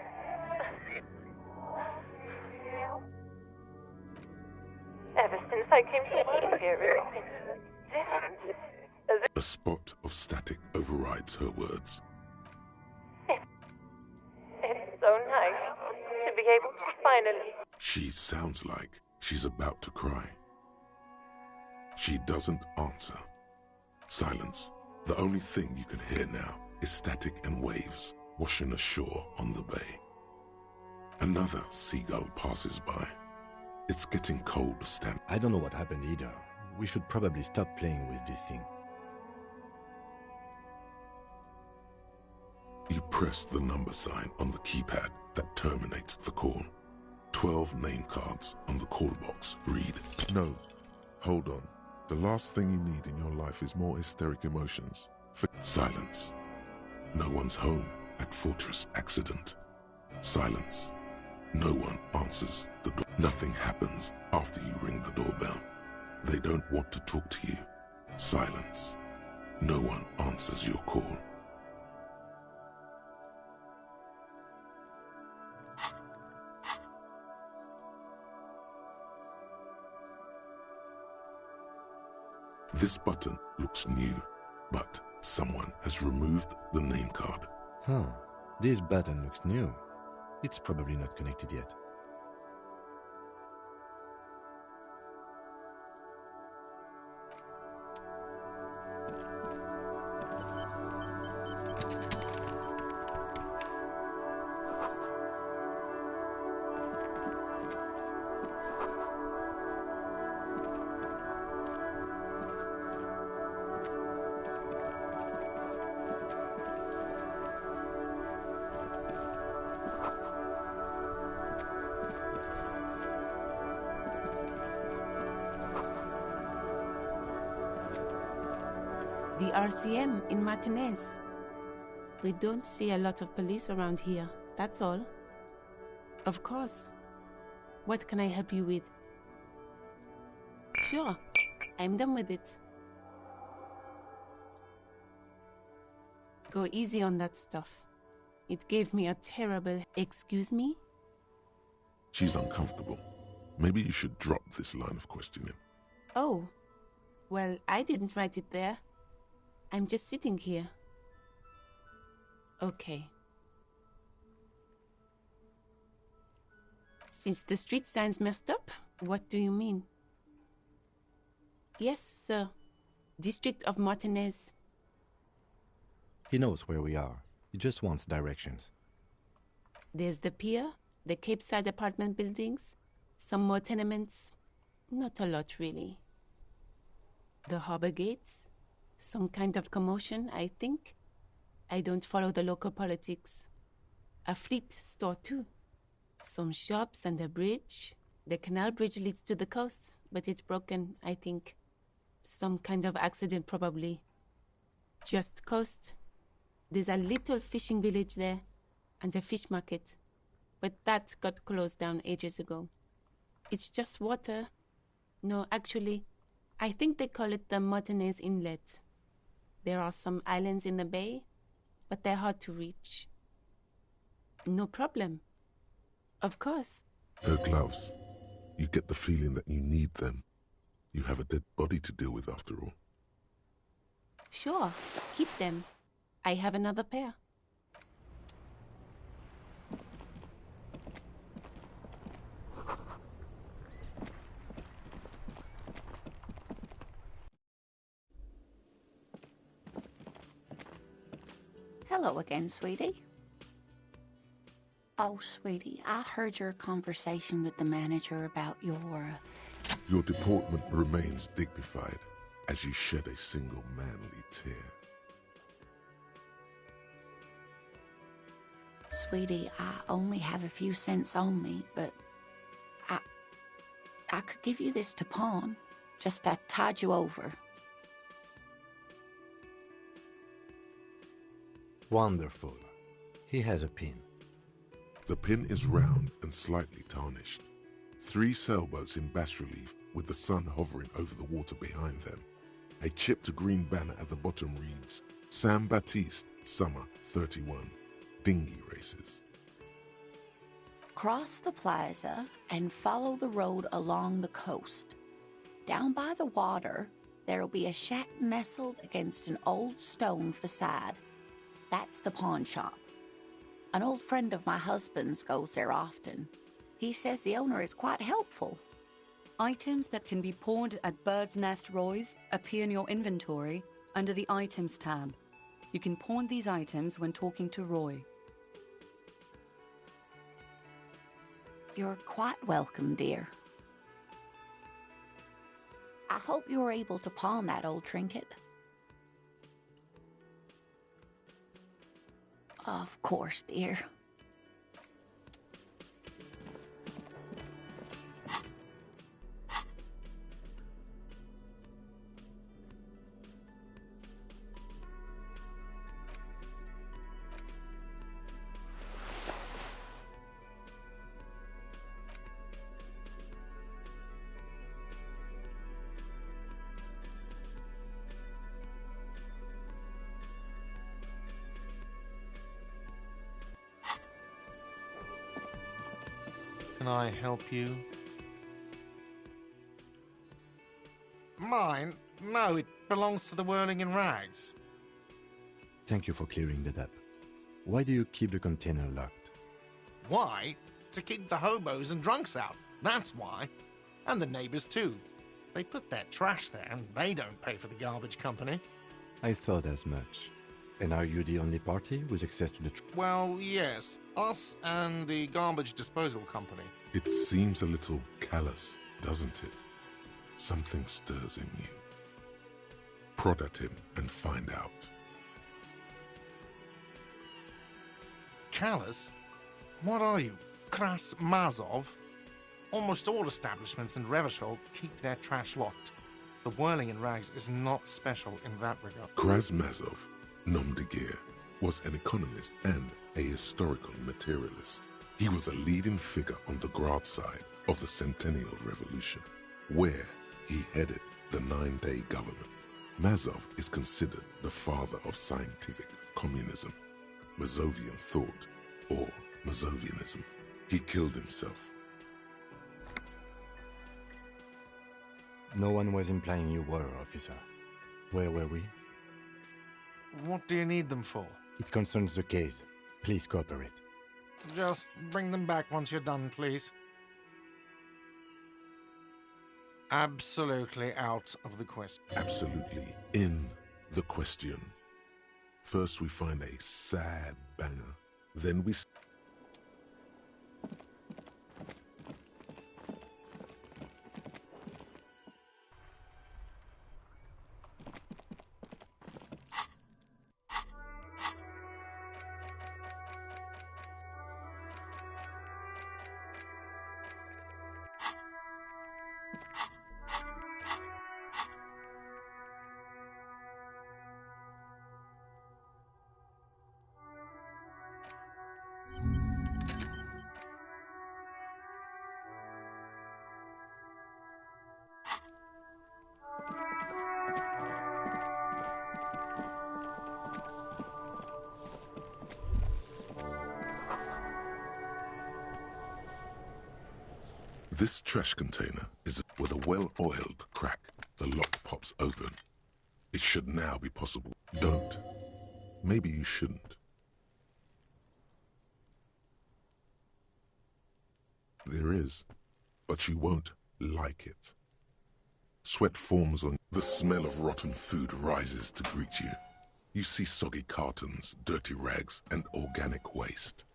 Ever since I came to work here, it's been different. A spot of static overrides her words. It's so nice to be able to finally... She sounds like she's about to cry. She doesn't answer. Silence. The only thing you can hear now is static and waves washing ashore on the bay. Another seagull passes by. It's getting cold to stand. I don't know what happened either. We should probably stop playing with this thing. You press the number sign on the keypad that terminates the call. 12 name cards on the call box read, No, hold on. The last thing you need in your life is more hysteric emotions. Silence. No one's home at Fortress Accident. Silence. No one answers the door. Nothing happens after you ring the doorbell. They don't want to talk to you. Silence. No one answers your call. This button looks new, but someone has removed the name card. Huh. This button looks new. It's probably not connected yet. The RCM in Martinez. We don't see a lot of police around here, that's all. Of course. What can I help you with? Sure, I'm done with it. Go easy on that stuff. It gave me a terrible... Excuse me? She's uncomfortable. Maybe you should drop this line of questioning. Oh, well, I didn't write it there. I'm just sitting here. Okay. Since the street sign's messed up, what do you mean? Yes, sir. District of Martinez. He knows where we are. He just wants directions. There's the pier, the Cape Side apartment buildings, some more tenements. Not a lot, really. The harbor gates. Some kind of commotion, I think. I don't follow the local politics. A fleet store, too. Some shops and a bridge. The canal bridge leads to the coast, but it's broken, I think. Some kind of accident, probably. Just coast. There's a little fishing village there, and a fish market. But that got closed down ages ago. It's just water. No, actually, I think they call it the Martinez Inlet. There are some islands in the bay, but they're hard to reach. No problem. Of course. Her gloves. You get the feeling that you need them. You have a dead body to deal with after all. Sure, keep them. I have another pair. Hello again, sweetie. Oh, sweetie, I heard your conversation with the manager about Your deportment remains dignified as you shed a single manly tear. Sweetie, I only have a few cents on me, but I could give you this to pawn. Just to tide you over. Wonderful. He has a pin. The pin is round and slightly tarnished. 3 sailboats in bas relief with the sun hovering over the water behind them. A chipped green banner at the bottom reads, San Baptiste, Summer 31, Dinghy Races. Cross the plaza and follow the road along the coast. Down by the water, there'll be a shack nestled against an old stone facade. That's the pawn shop. An old friend of my husband's goes there often. He says the owner is quite helpful. Items that can be pawned at Bird's Nest Roy's appear in your inventory under the Items tab. You can pawn these items when talking to Roy. You're quite welcome, dear. I hope you were able to pawn that old trinket. Of course, dear. Can I help you? Mine? No, it belongs to the Whirling in Rags. Thank you for clearing that up. Why do you keep the container locked? Why? To keep the hobos and drunks out. That's why. And the neighbors too. They put their trash there and they don't pay for the garbage company. I thought as much. And are you the only party with access to the Well, yes. Us and the garbage disposal company. It seems a little callous, doesn't it? Something stirs in you. Prod at him and find out. Callous? What are you? Kras Mazov? Almost all establishments in Revachol keep their trash locked. The Whirling in Rags is not special in that regard. Krasmazov, nom de guerre, was an economist and a historical materialist. He was a leading figure on the Grad side of the Centennial Revolution, where he headed the 9-day government. Mazov is considered the father of scientific communism, Mazovian thought, or Mazovianism. He killed himself. No one was implying you were, officer. Where were we? What do you need them for? It concerns the case. Please cooperate. Just bring them back once you're done, please. Absolutely out of the question. Absolutely in the question. First we find a sad banger. Then we... This trash container is with a well-oiled crack. The lock pops open. It should now be possible. Don't. Maybe you shouldn't. There is, but you won't like it. Sweat forms on... The smell of rotten food rises to greet you. You see soggy cartons, dirty rags, and organic waste.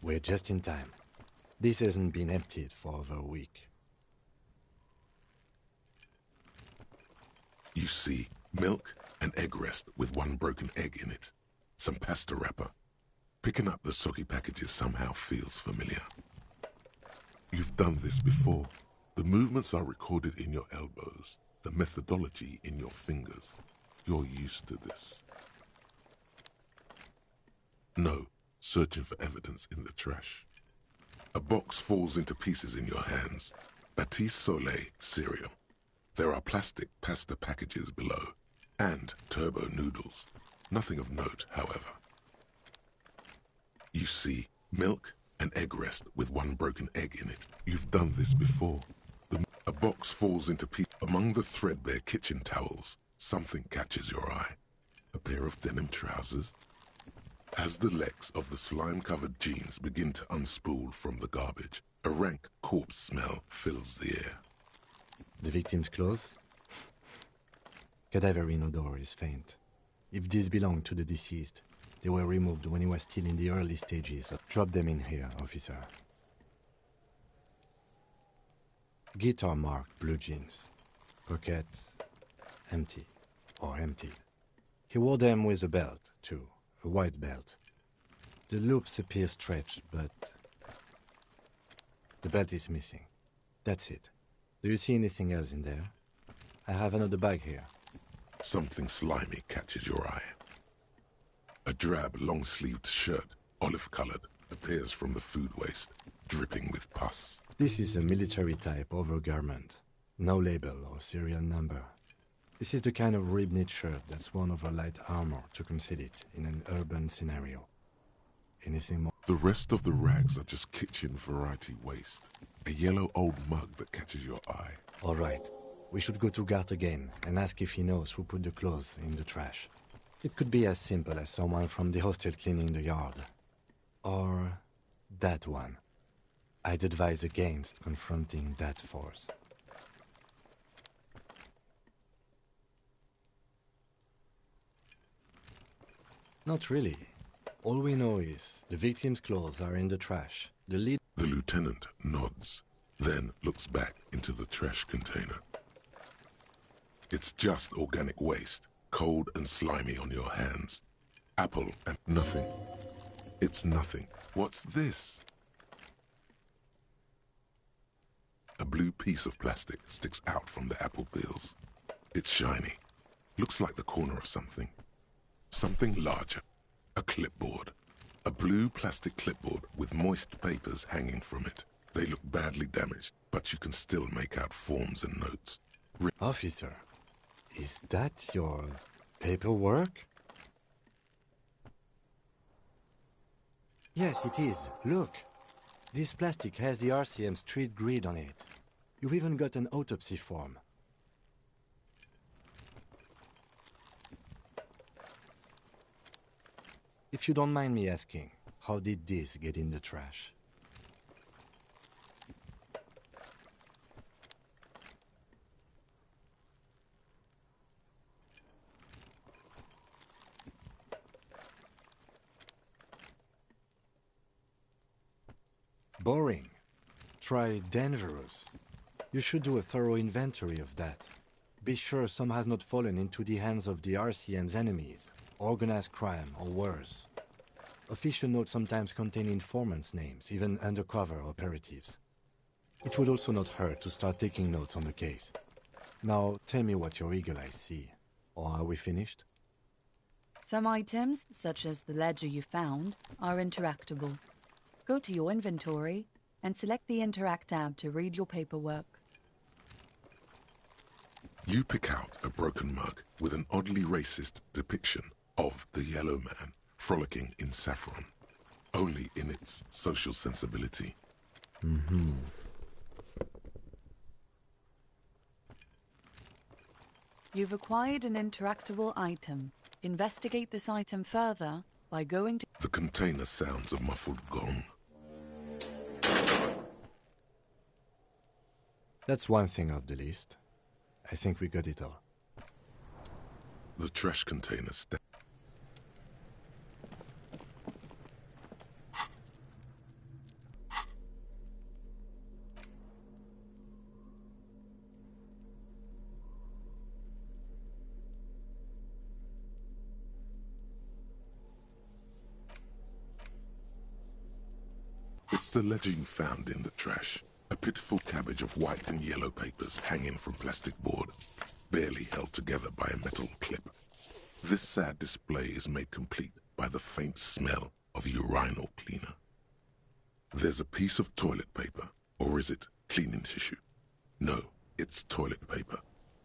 We're just in time. This hasn't been emptied for over a week. You see milk and egg rest with one broken egg in it. Some pasta wrapper. Picking up the soggy packages somehow feels familiar. You've done this before. The movements are recorded in your elbows, the methodology in your fingers. You're used to this. No, searching for evidence in the trash. A box falls into pieces in your hands. Batiste Soleil cereal. There are plastic pasta packages below, and turbo noodles. Nothing of note, however. You see milk and egg rest with one broken egg in it. You've done this before. A box falls into pieces. Among the threadbare kitchen towels, something catches your eye. A pair of denim trousers. As the legs of the slime-covered jeans begin to unspool from the garbage, a rank corpse smell fills the air. The victim's clothes? Cadaverine odor is faint. If these belong to the deceased, they were removed when he was still in the early stages. Drop them in here, officer. Guitar-marked blue jeans. Pockets empty or emptied. He wore them with a belt, too. A white belt. The loops appear stretched, but the belt is missing. That's it. Do you see anything else in there? I have another bag here. Something slimy catches your eye. A drab, long-sleeved shirt, olive-colored, appears from the food waste, dripping with pus. This is a military-type overgarment. No label or serial number. This is the kind of rib-knit shirt that's worn over light armor to conceal it in an urban scenario. Anything more? The rest of the rags are just kitchen variety waste. A yellow old mug that catches your eye. All right. We should go to Gart again and ask if he knows who put the clothes in the trash. It could be as simple as someone from the hostel cleaning the yard. Or that one. I'd advise against confronting that force. Not really. All we know is the victim's clothes are in the trash. The lieutenant nods, then looks back into the trash container. It's just organic waste, cold and slimy on your hands. Apple and nothing. It's nothing. What's this? A blue piece of plastic sticks out from the apple peels. It's shiny. Looks like the corner of something. Something larger. A clipboard. A blue plastic clipboard with moist papers hanging from it. They look badly damaged, but you can still make out forms and notes. Officer, is that your paperwork? Yes, it is. Look. This plastic has the RCM street grid on it. You've even got an autopsy form. If you don't mind me asking, how did this get in the trash? Boring. Try dangerous. You should do a thorough inventory of that. Be sure some has not fallen into the hands of the RCM's enemies, organized crime or worse. Official notes sometimes contain informants' names, even undercover operatives. It would also not hurt to start taking notes on the case. Now, tell me what your eagle eyes see. Or are we finished? Some items, such as the ledger you found, are interactable. Go to your inventory and select the Interact tab to read your paperwork. You pick out a broken mug with an oddly racist depiction of the yellow man frolicking in saffron, only in its social sensibility. You've acquired an interactable item. Investigate this item further by going to... The container sounds a muffled gong. That's one thing off the list. I think we got it all. The trash container stands. It's the ledger you found in the trash. A pitiful cabbage of white and yellow papers hanging from plastic board, barely held together by a metal clip. This sad display is made complete by the faint smell of urinal cleaner. There's a piece of toilet paper, or is it cleaning tissue? No, it's toilet paper,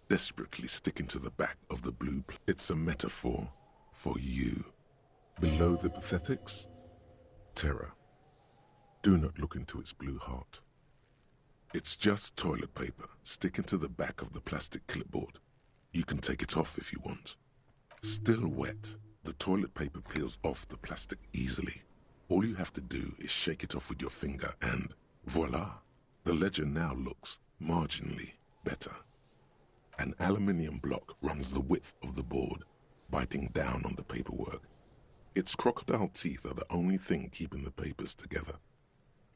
desperately sticking to the back of the blue. It's a metaphor for you. Below the pathetics, terror. Do not look into its blue heart. It's just toilet paper sticking to the back of the plastic clipboard. You can take it off if you want. Still wet, the toilet paper peels off the plastic easily. All you have to do is shake it off with your finger and voila! The ledger now looks marginally better. An aluminium block runs the width of the board, biting down on the paperwork. Its crocodile teeth are the only thing keeping the papers together.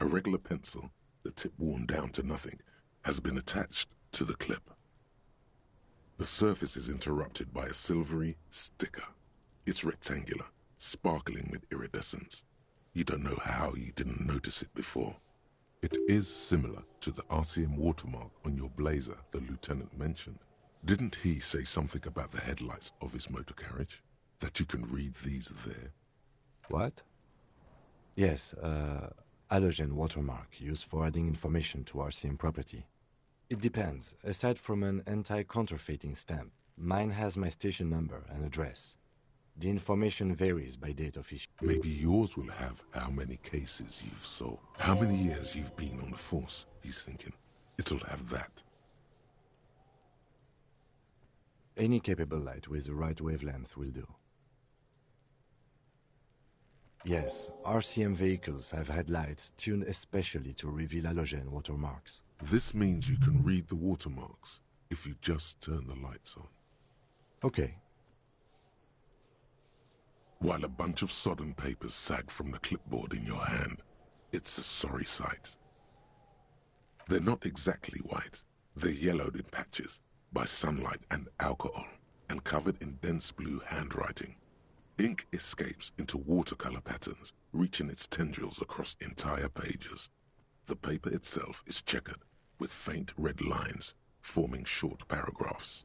A regular pencil, the tip worn down to nothing, has been attached to the clip. The surface is interrupted by a silvery sticker. It's rectangular, sparkling with iridescence. You don't know how you didn't notice it before. It is similar to the RCM watermark on your blazer the lieutenant mentioned. Didn't he say something about the headlights of his motor carriage? That you can read these there? What? Yes, halogen watermark used for adding information to RCM property. It depends. Aside from an anti-counterfeiting stamp, mine has my station number and address. The information varies by date of issue. Maybe yours will have how many cases you've solved, how many years you've been on the force, he's thinking. It'll have that. Any capable light with the right wavelength will do. Yes, RCM vehicles have headlights tuned especially to reveal halogen watermarks. This means you can read the watermarks if you just turn the lights on. Okay. While a bunch of sodden papers sag from the clipboard in your hand, it's a sorry sight. They're not exactly white. They're yellowed in patches by sunlight and alcohol, and covered in dense blue handwriting. Ink escapes into watercolor patterns, reaching its tendrils across entire pages. The paper itself is checkered, with faint red lines, forming short paragraphs.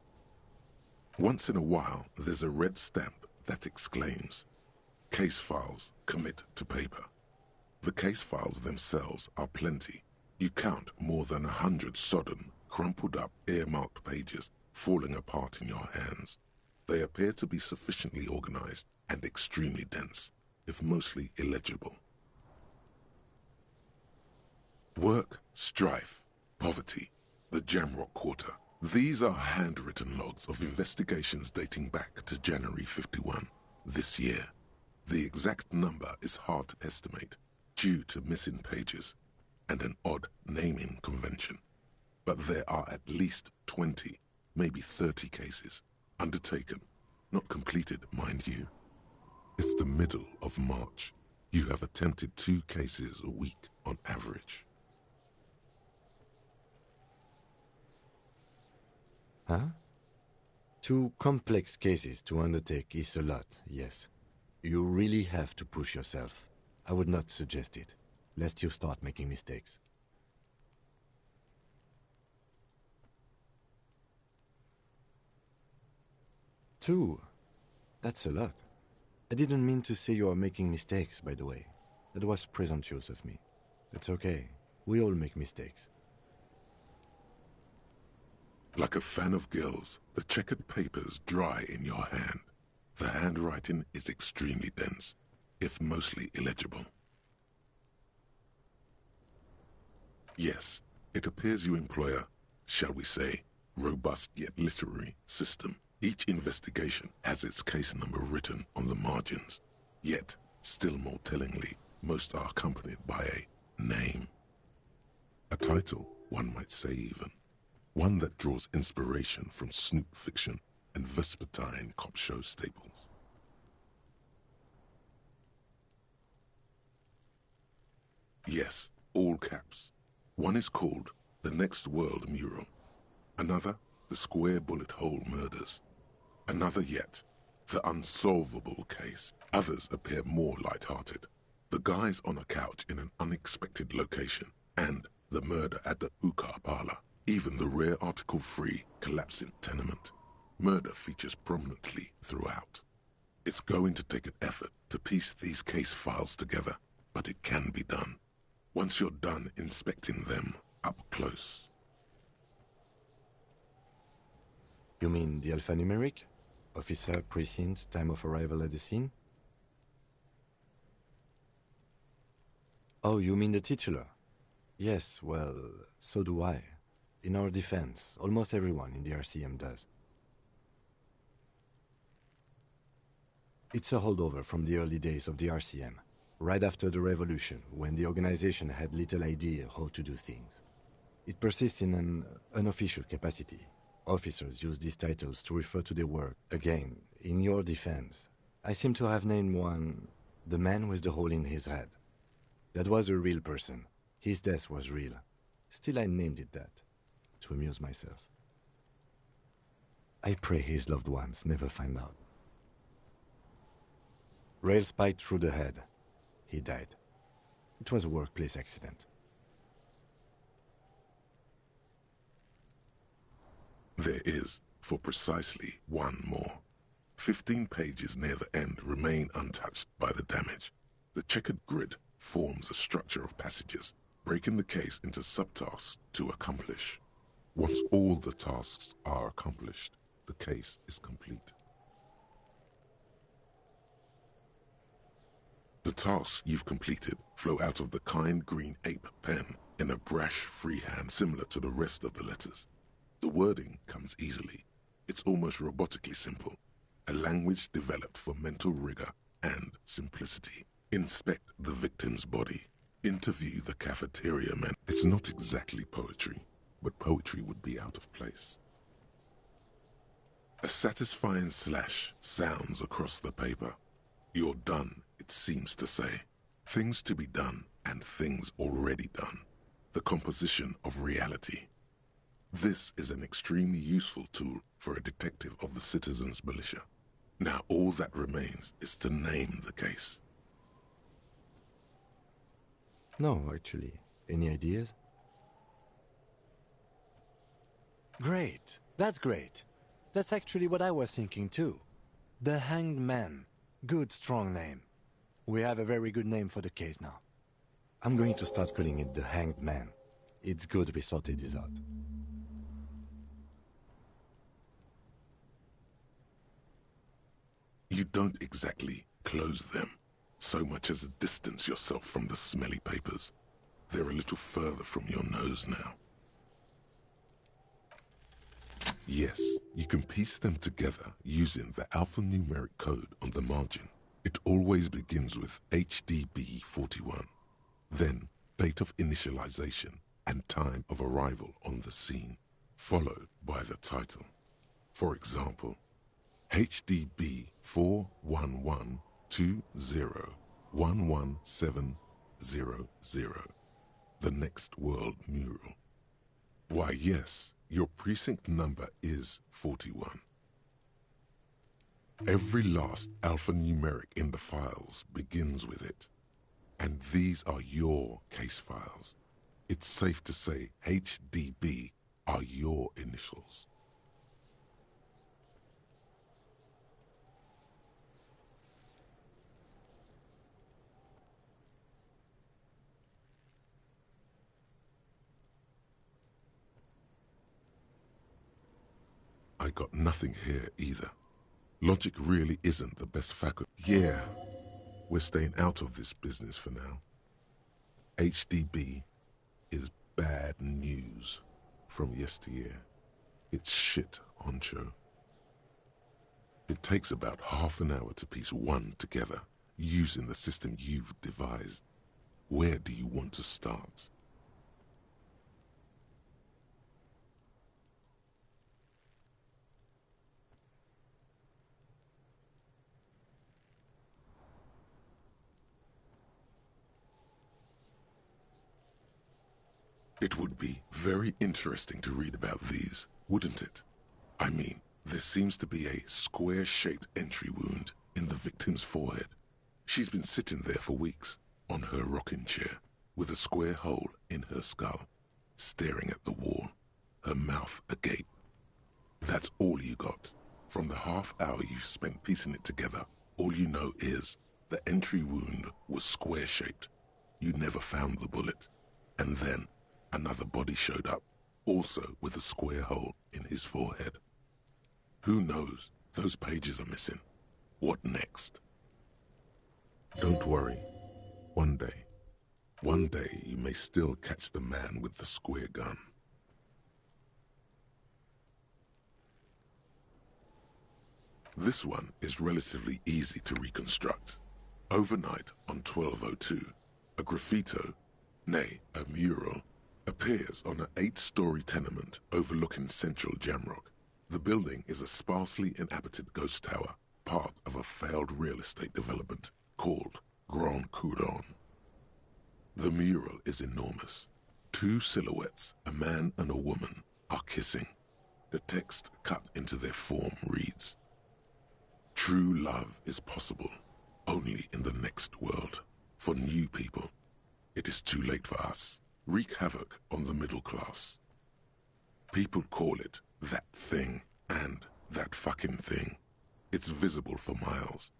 Once in a while, there's a red stamp that exclaims, "Case files commit to paper." The case files themselves are plenty. You count more than 100 sodden, crumpled up, earmarked pages falling apart in your hands. They appear to be sufficiently organized and extremely dense, if mostly illegible. Work, strife, poverty, the Jamrock Quarter. These are handwritten logs of investigations dating back to January 51, this year. The exact number is hard to estimate due to missing pages and an odd naming convention. But there are at least 20, maybe 30 cases undertaken, not completed, mind you. It's the middle of March. You have attempted 2 cases a week on average. Huh? 2 complex cases to undertake is a lot, yes. You really have to push yourself. I would not suggest it, lest you start making mistakes. Two? That's a lot. I didn't mean to say you are making mistakes, by the way. That was presumptuous of me. It's okay. We all make mistakes. Like a fan of gills, the checkered papers dry in your hand. The handwriting is extremely dense, if mostly illegible. Yes, it appears you employ a, shall we say, robust yet literary system. Each investigation has its case number written on the margins. Yet, still more tellingly, most are accompanied by a name. A title, one might say even. One that draws inspiration from snoop fiction and vespertine cop show staples. Yes, all caps. One is called The Next World Mural. Another, The Square Bullet Hole Murders. Another yet, The Unsolvable Case. Others appear more light-hearted. The guys on a couch in an unexpected location, and the murder at the hookah parlor. Even the rare article-free collapsing tenement. Murder features prominently throughout. It's going to take an effort to piece these case files together, but it can be done. Once you're done inspecting them up close. You mean the alphanumeric? Officer, precinct, time of arrival at the scene? Oh, you mean the titular? Yes, well, so do I. In our defense, almost everyone in the RCM does. It's a holdover from the early days of the RCM, right after the revolution, when the organization had little idea how to do things. It persists in an unofficial capacity. Officers use these titles to refer to their work. Again, in your defense, I seem to have named one the man with the hole in his head. That was a real person. His death was real. Still, I named it that, to amuse myself. I pray his loved ones never find out. Rail spiked through the head. He died. It was a workplace accident. There is, for precisely one more. 15 pages near the end remain untouched by the damage. The checkered grid forms a structure of passages, breaking the case into subtasks to accomplish. Once all the tasks are accomplished, the case is complete. The tasks you've completed flow out of the kind green ape pen in a brash freehand similar to the rest of the letters. The wording comes easily. It's almost robotically simple, a language developed for mental rigor and simplicity. Inspect the victim's body. Interview the cafeteria man. It's not exactly poetry, but poetry would be out of place. A satisfying slash sounds across the paper. You're done, it seems to say. Things to be done and things already done. The composition of reality. This is an extremely useful tool for a detective of the citizens' militia. Now all that remains is to name the case. No, actually. Any ideas? Great. That's great. That's actually what I was thinking too. The Hanged Man. Good, strong name. We have a very good name for the case now. I'm going to start calling it the Hanged Man. It's good we sorted this out. You don't exactly close them, so much as distance yourself from the smelly papers. They're a little further from your nose now. Yes, you can piece them together using the alphanumeric code on the margin. It always begins with HDB 41, then date of initialization and time of arrival on the scene, followed by the title. For example, HDB 41120111700, the Next World Mural. Why yes, your precinct number is 41. Every last alphanumeric in the files begins with it. And these are your case files. It's safe to say HDB are your initials. I got nothing here either. Logic really isn't the best faculty. Yeah, we're staying out of this business for now. HDB is bad news from yesteryear. It's shit, honcho. It takes about half an hour to piece one together, using the system you've devised. Where do you want to start? It would be very interesting to read about these, wouldn't it? I mean, there seems to be a square-shaped entry wound in the victim's forehead. She's been sitting there for weeks, on her rocking chair, with a square hole in her skull, staring at the wall, her mouth agape. That's all you got. From the half hour you spent piecing it together, all you know is the entry wound was square-shaped. You never found the bullet. And then another body showed up, also with a square hole in his forehead. Who knows? Those pages are missing. What next? Don't worry. One day you may still catch the man with the square gun. This one is relatively easy to reconstruct. Overnight on 1202, a graffito, nay, a mural, appears on an 8-story tenement overlooking central Jamrock. The building is a sparsely inhabited ghost tower, part of a failed real estate development called Grand Couronne. The mural is enormous. 2 silhouettes, a man and a woman, are kissing. The text cut into their form reads, "True love is possible only in the next world. For new people, it is too late for us. Wreak havoc on the middle class. People call it that thing and that fucking thing. It's visible for miles.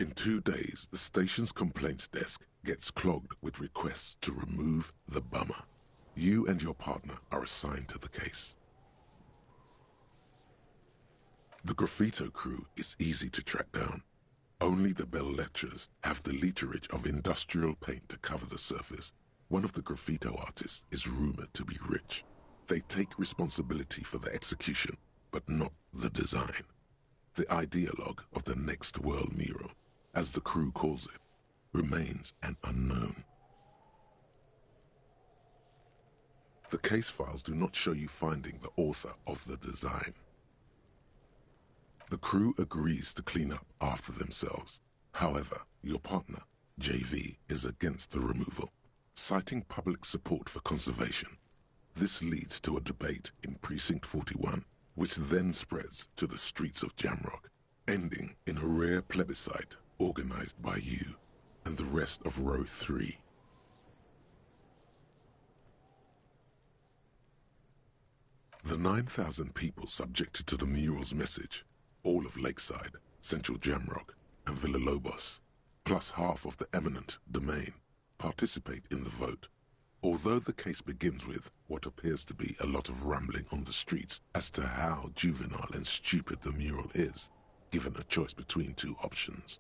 In 2 days, the station's complaints desk gets clogged with requests to remove the bummer. You and your partner are assigned to the case. The graffito crew is easy to track down. Only the bell lectures have the literage of industrial paint to cover the surface. One of the graffito artists is rumored to be rich. They take responsibility for the execution, but not the design. The ideologue of the Next World Mural, as the crew calls it, remains an unknown. The case files do not show you finding the author of the design. The crew agrees to clean up after themselves. However, your partner, JV, is against the removal, citing public support for conservation. This leads to a debate in Precinct 41, which then spreads to the streets of Jamrock, ending in a rare plebiscite organized by you and the rest of Row 3. The 9,000 people subjected to the mural's message, all of Lakeside, Central Jamrock, and Villalobos, plus half of the eminent domain, participate in the vote. Although the case begins with what appears to be a lot of rambling on the streets as to how juvenile and stupid the mural is, given a choice between 2 options.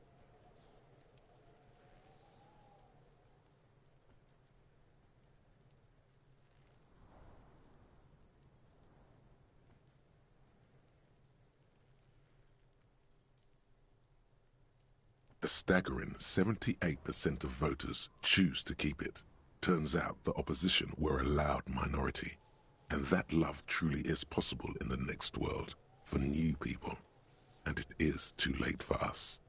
A staggering 78% of voters choose to keep it. Turns out the opposition were a loud minority. And that love truly is possible in the next world for new people. And it is too late for us.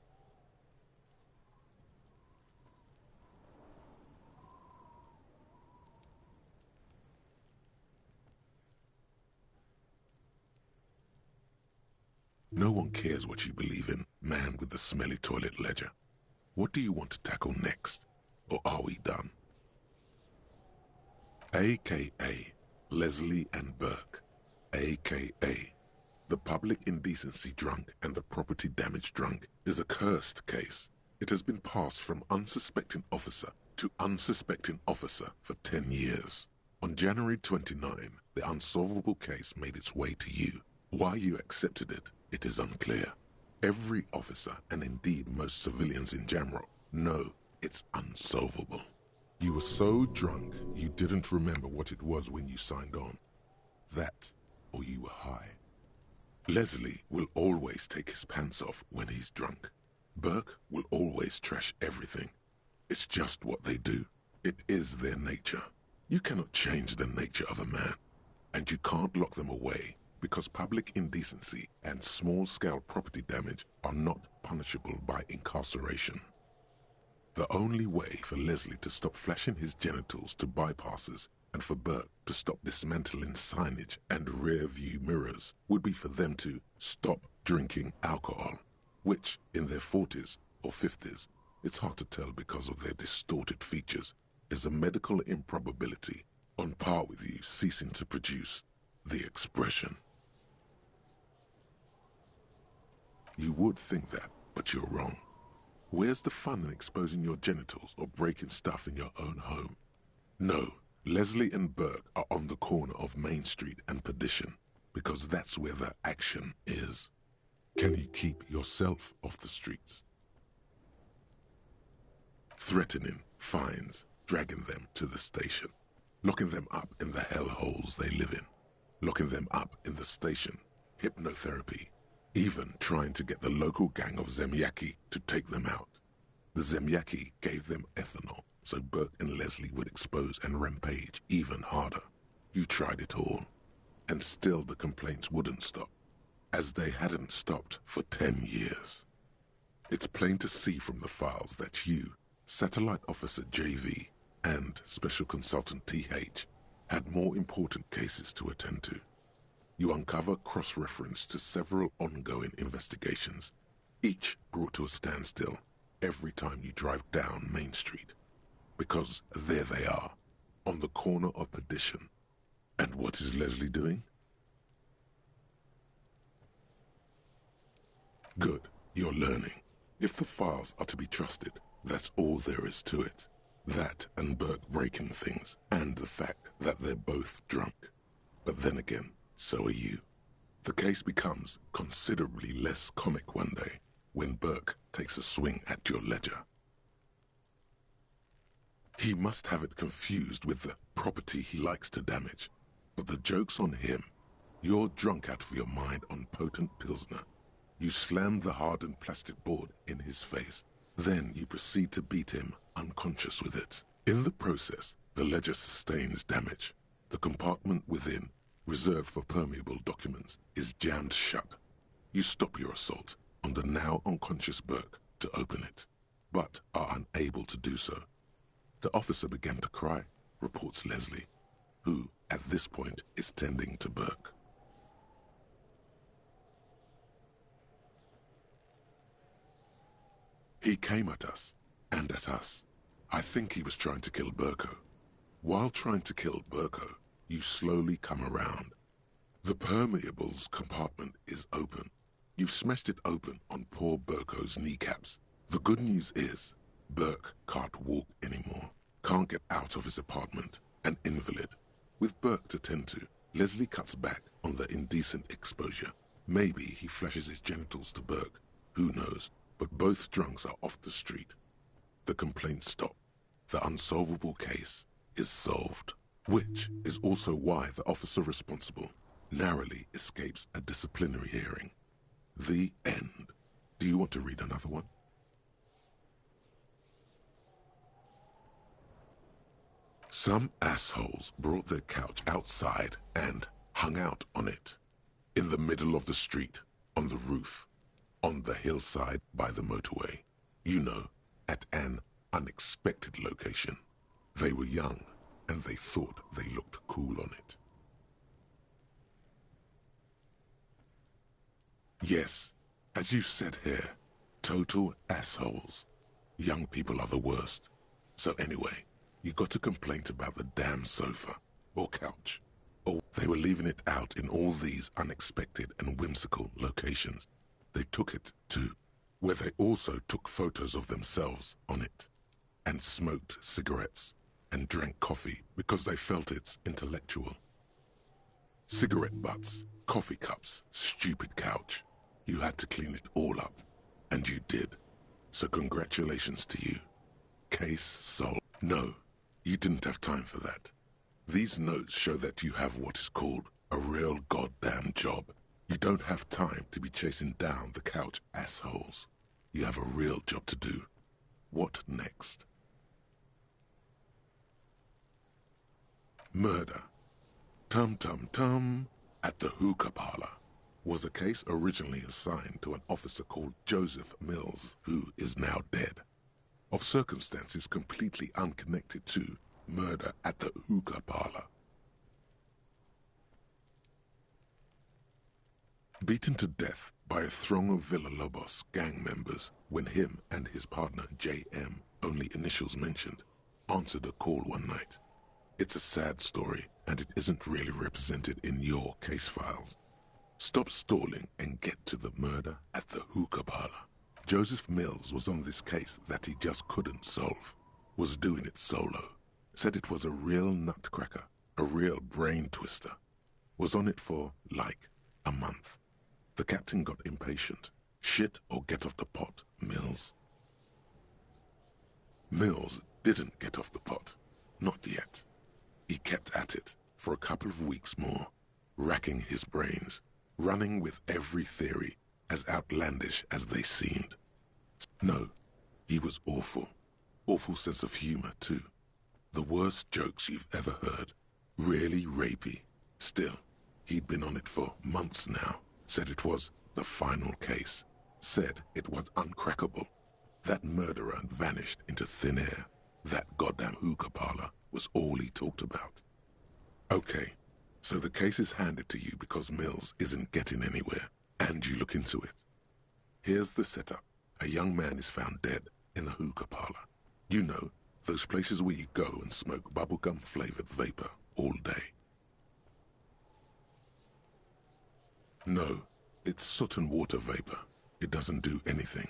No one cares what you believe in, man with the smelly toilet ledger. What do you want to tackle next? Or are we done? AKA Leslie and Burke. AKA the public indecency drunk and the property damage drunk is a cursed case. It has been passed from unsuspecting officer to unsuspecting officer for 10 years. On January 29, the unsolvable case made its way to you. Why you accepted it, it is unclear. Every officer, and indeed most civilians in general, know it's unsolvable. You were so drunk you didn't remember what it was when you signed on. That, or you were high. Leslie will always take his pants off when he's drunk. Burke will always trash everything. It's just what they do. It is their nature. You cannot change the nature of a man, and you can't lock them away because public indecency and small-scale property damage are not punishable by incarceration. The only way for Leslie to stop flashing his genitals to bypassers and for Burke to stop dismantling signage and rear-view mirrors would be for them to stop drinking alcohol, which, in their 40s or 50s, it's hard to tell because of their distorted features, is a medical improbability on par with you ceasing to produce the expression. You would think that, but you're wrong. Where's the fun in exposing your genitals or breaking stuff in your own home? No, Leslie and Burke are on the corner of Main Street and Perdition, because that's where the action is. Can you keep yourself off the streets? Threatening fines, dragging them to the station, locking them up in the hellholes they live in, locking them up in the station, hypnotherapy, even trying to get the local gang of Zemyaki to take them out. The Zemyaki gave them ethanol, so Burke and Leslie would expose and rampage even harder. You tried it all, and still the complaints wouldn't stop, as they hadn't stopped for 10 years. It's plain to see from the files that you, Satellite Officer JV, and Special Consultant TH had more important cases to attend to. You uncover cross-reference to several ongoing investigations, each brought to a standstill every time you drive down Main Street. Because there they are, on the corner of Perdition. And what is Leslie doing? Good, you're learning. If the files are to be trusted, that's all there is to it. That and Burke breaking things, and the fact that they're both drunk. But then again, so are you. The case becomes considerably less comic one day when Burke takes a swing at your ledger. He must have it confused with the property he likes to damage. But the joke's on him. You're drunk out of your mind on potent Pilsner. You slam the hardened plastic board in his face. Then you proceed to beat him unconscious with it. In the process, the ledger sustains damage. The compartment within, reserved for permeable documents, is jammed shut. You stop your assault on the now unconscious Burke to open it, but are unable to do so. The officer began to cry, reports Leslie, who, at this point, is tending to Burke. He came at us, and at us. I think he was trying to kill Burko. While trying to kill Burko, you slowly come around. The permeables compartment is open. You've smashed it open on poor Burko's kneecaps. The good news is, Burke can't walk anymore, can't get out of his apartment, an invalid. With Burke to tend to, Leslie cuts back on the indecent exposure. Maybe he flashes his genitals to Burke, who knows, but both drunks are off the street. The complaints stop. The unsolvable case is solved, which is also why the officer responsible narrowly escapes a disciplinary hearing. The end. Do you want to read another one? Some assholes brought their couch outside and hung out on it. In the middle of the street, on the roof, on the hillside by the motorway. You know, at an unexpected location. They were young, and they thought they looked cool on it. Yes, as you said here, total assholes. Young people are the worst. So anyway, you got a complaint about the damn sofa, or couch. Or they were leaving it out in all these unexpected and whimsical locations. They took it to where they also took photos of themselves on it, and smoked cigarettes, and drank coffee because they felt it's intellectual. Cigarette butts, coffee cups, stupid couch. You had to clean it all up, and you did. So congratulations to you. Case solved. No, you didn't have time for that. These notes show that you have what is called a real goddamn job. You don't have time to be chasing down the couch assholes. You have a real job to do. What next? Murder. Tum tum tum at the hookah parlor was a case originally assigned to an officer called Joseph Mills, who is now dead, of circumstances completely unconnected to murder at the hookah parlor. Beaten to death by a throng of Villalobos gang members when him and his partner J.M., only initials mentioned, answered a call one night. It's a sad story, and it isn't really represented in your case files. Stop stalling and get to the murder at the hookah parlor. Joseph Mills was on this case that he just couldn't solve, was doing it solo, said it was a real nutcracker, a real brain twister, was on it for, like, a month. The captain got impatient. Shit or get off the pot, Mills. Mills didn't get off the pot. Not yet. He kept at it for a couple of weeks more, racking his brains, running with every theory, as outlandish as they seemed. No, he was awful. Awful sense of humor, too. The worst jokes you've ever heard. Really rapey. Still, he'd been on it for months now. Said it was the final case. Said it was uncrackable. That murderer vanished into thin air. That goddamn hookah parlor was all he talked about. Okay, so the case is handed to you because Mills isn't getting anywhere, and you look into it. Here's the setup. A young man is found dead in a hookah parlor. You know, those places where you go and smoke bubblegum-flavored vapor all day. No, it's soot and water vapor. It doesn't do anything.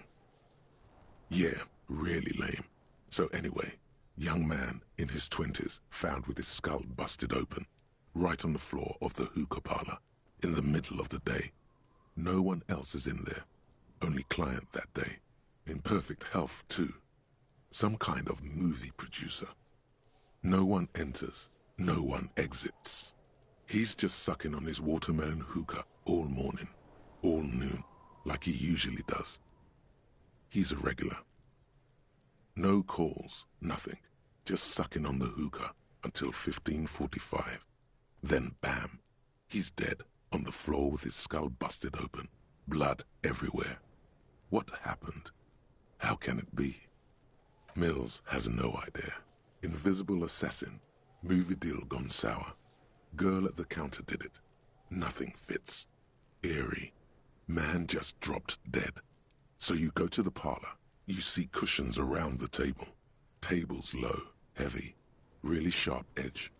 Yeah, really lame. So anyway, young man in his 20s found with his skull busted open, right on the floor of the hookah parlor, in the middle of the day. No one else is in there. Only client that day. In perfect health, too. Some kind of movie producer. No one enters. No one exits. He's just sucking on his watermelon hookah all morning, all noon, like he usually does. He's a regular. No calls, nothing. Just sucking on the hookah until 15:45. Then bam, he's dead on the floor with his skull busted open, blood everywhere. What happened? How can it be? Mills has no idea. Invisible assassin, movie deal gone sour. Girl at the counter did it. Nothing fits. Eerie. Man just dropped dead. So you go to the parlor. You see cushions around the table. Tables low, heavy, really sharp edge.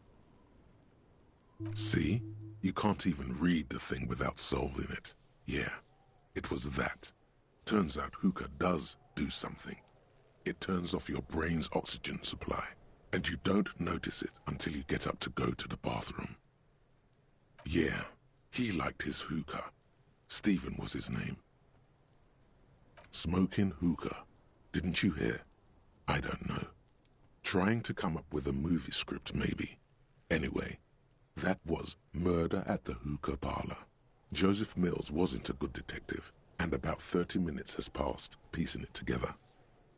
See? You can't even read the thing without solving it. Yeah, it was that. Turns out hookah does do something. It turns off your brain's oxygen supply, and you don't notice it until you get up to go to the bathroom. Yeah, he liked his hookah. Stephen was his name. Smoking hookah. Didn't you hear? I don't know. Trying to come up with a movie script, maybe. Anyway, that was murder at the hookah parlor. Joseph Mills wasn't a good detective, and about 30 minutes has passed piecing it together.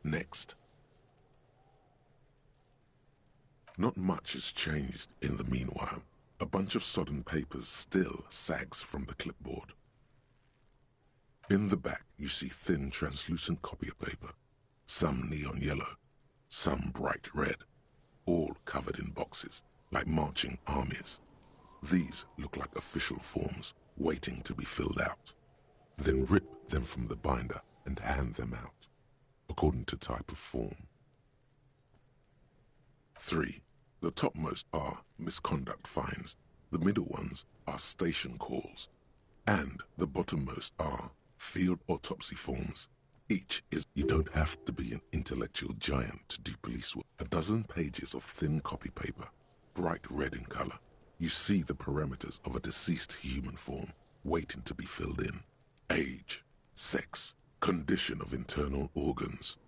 Next. Not much has changed in the meanwhile. A bunch of sodden papers still sags from the clipboard. In the back, you see thin, translucent copier paper. Some neon yellow, some bright red, all covered in boxes, like marching armies. These look like official forms, waiting to be filled out. Then rip them from the binder and hand them out, according to type of form. 3. The topmost are misconduct fines, the middle ones are station calls, and the bottommost are field autopsy forms. Each is, you don't have to be an intellectual giant to do police work. 12 pages of thin copy paper, bright red in color. You see the parameters of a deceased human form, waiting to be filled in. Age, sex, condition of internal organs.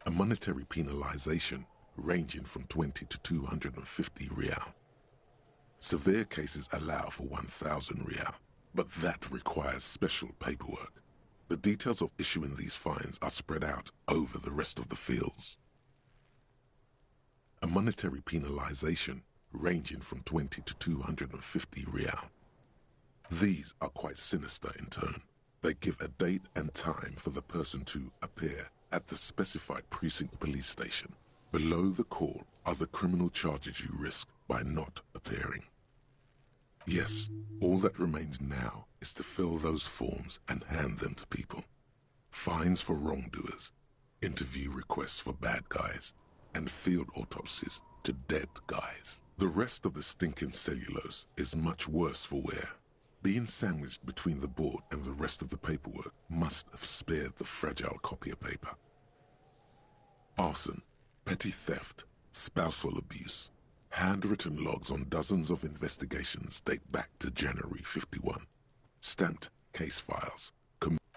A monetary penalization ranging from 20 to 250 real. Severe cases allow for 1,000 real, but that requires special paperwork. The details of issuing these fines are spread out over the rest of the fields. A monetary penalization ranging from 20 to 250 real. These are quite sinister in tone. They give a date and time for the person to appear at the specified precinct police station. Below the call are the criminal charges you risk by not appearing. Yes, all that remains now is to fill those forms and hand them to people. Fines for wrongdoers, interview requests for bad guys, and field autopsies to dead guys. The rest of the stinking cellulose is much worse for wear. Being sandwiched between the board and the rest of the paperwork must have spared the fragile copier paper. Arson, petty theft, spousal abuse, handwritten logs on dozens of investigations date back to January 51. Stamped case files.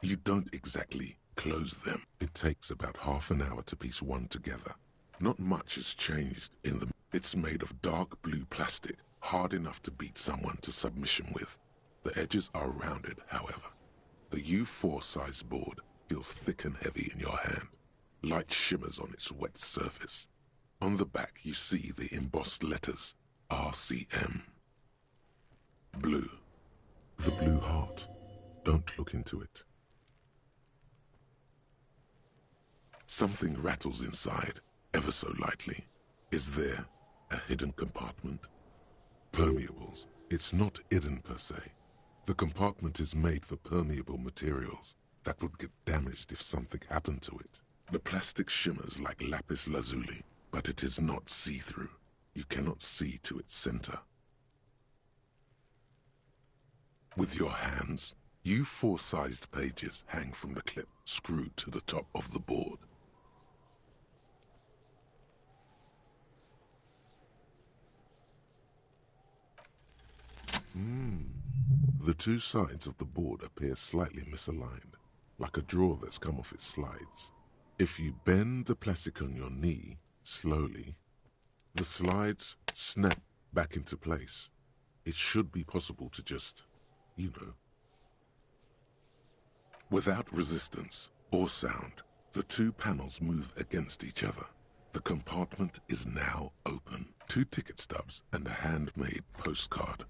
You don't exactly close them. It takes about half an hour to piece one together. Not much has changed in them. It's made of dark blue plastic, hard enough to beat someone to submission with. The edges are rounded, however. The U4 size board feels thick and heavy in your hand. Light shimmers on its wet surface. On the back you see the embossed letters, RCM. Blue. The blue heart. Don't look into it. Something rattles inside, ever so lightly. Is there a hidden compartment? Permeables. It's not hidden per se. The compartment is made for permeable materials that would get damaged if something happened to it. The plastic shimmers like lapis lazuli, but it is not see-through. You cannot see to its center. With your hands, U4-sized pages hang from the clip screwed to the top of the board. The two sides of the board appear slightly misaligned, like a drawer that's come off its slides. If you bend the plastic on your knee, slowly, the slides snap back into place. It should be possible to just, Without resistance or sound, the two panels move against each other. The compartment is now open. 2 ticket stubs and a handmade postcard.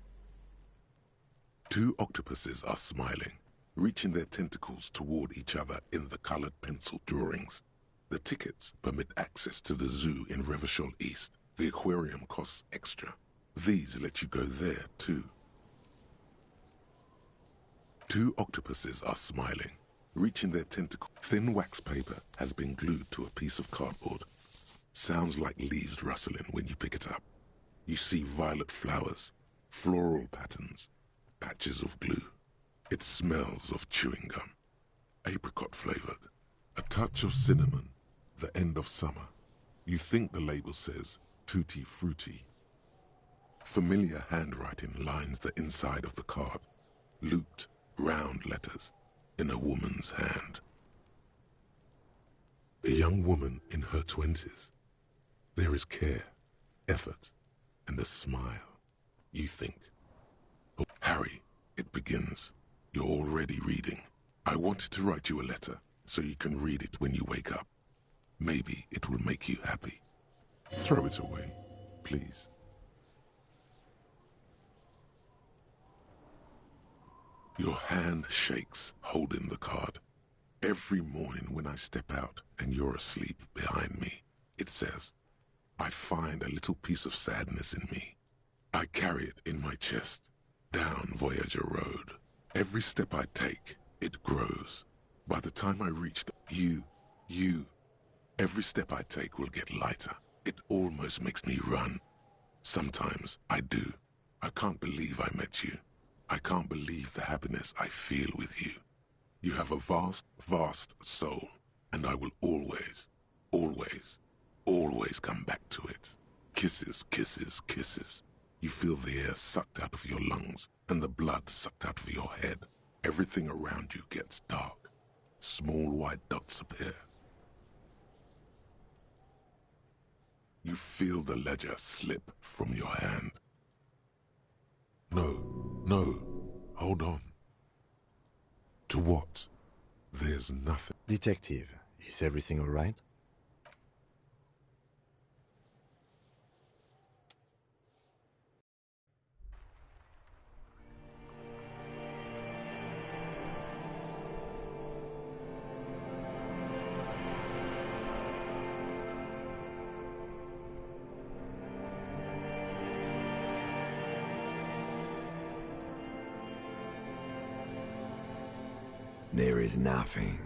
2 octopuses are smiling, reaching their tentacles toward each other in the colored pencil drawings. The tickets permit access to the zoo in Revachol East. The aquarium costs extra. These let you go there, too. 2 octopuses are smiling, reaching their tentacles. Thin wax paper has been glued to a piece of cardboard. Sounds like leaves rustling when you pick it up. You see violet flowers, floral patterns, patches of glue. It smells of chewing gum, apricot flavored, a touch of cinnamon, the end of summer. You think the label says tutti frutti. Familiar handwriting lines the inside of the card, looped, round letters in a woman's hand. A young woman in her 20s. There is care, effort, and a smile. You think, "Oh, Harry, it begins. You're already reading. I wanted to write you a letter so you can read it when you wake up. Maybe it will make you happy." Throw it away, please. Your hand shakes holding the card. Every morning when I step out and you're asleep behind me, it says, "I find a little piece of sadness in me. I carry it in my chest, down Voyager Road. Every step I take, it grows. By the time I reach you, every step I take will get lighter. It almost makes me run. Sometimes I do. I can't believe I met you. I can't believe the happiness I feel with you. You have a vast, vast soul, and I will always, always, always come back to it. Kisses, kisses, kisses. You feel the air sucked out of your lungs and the blood sucked out of your head. Everything around you gets dark. Small white dots appear. You feel the ledger slip from your hand. No, hold on. To what? There's nothing. Detective, is everything all right? There is nothing.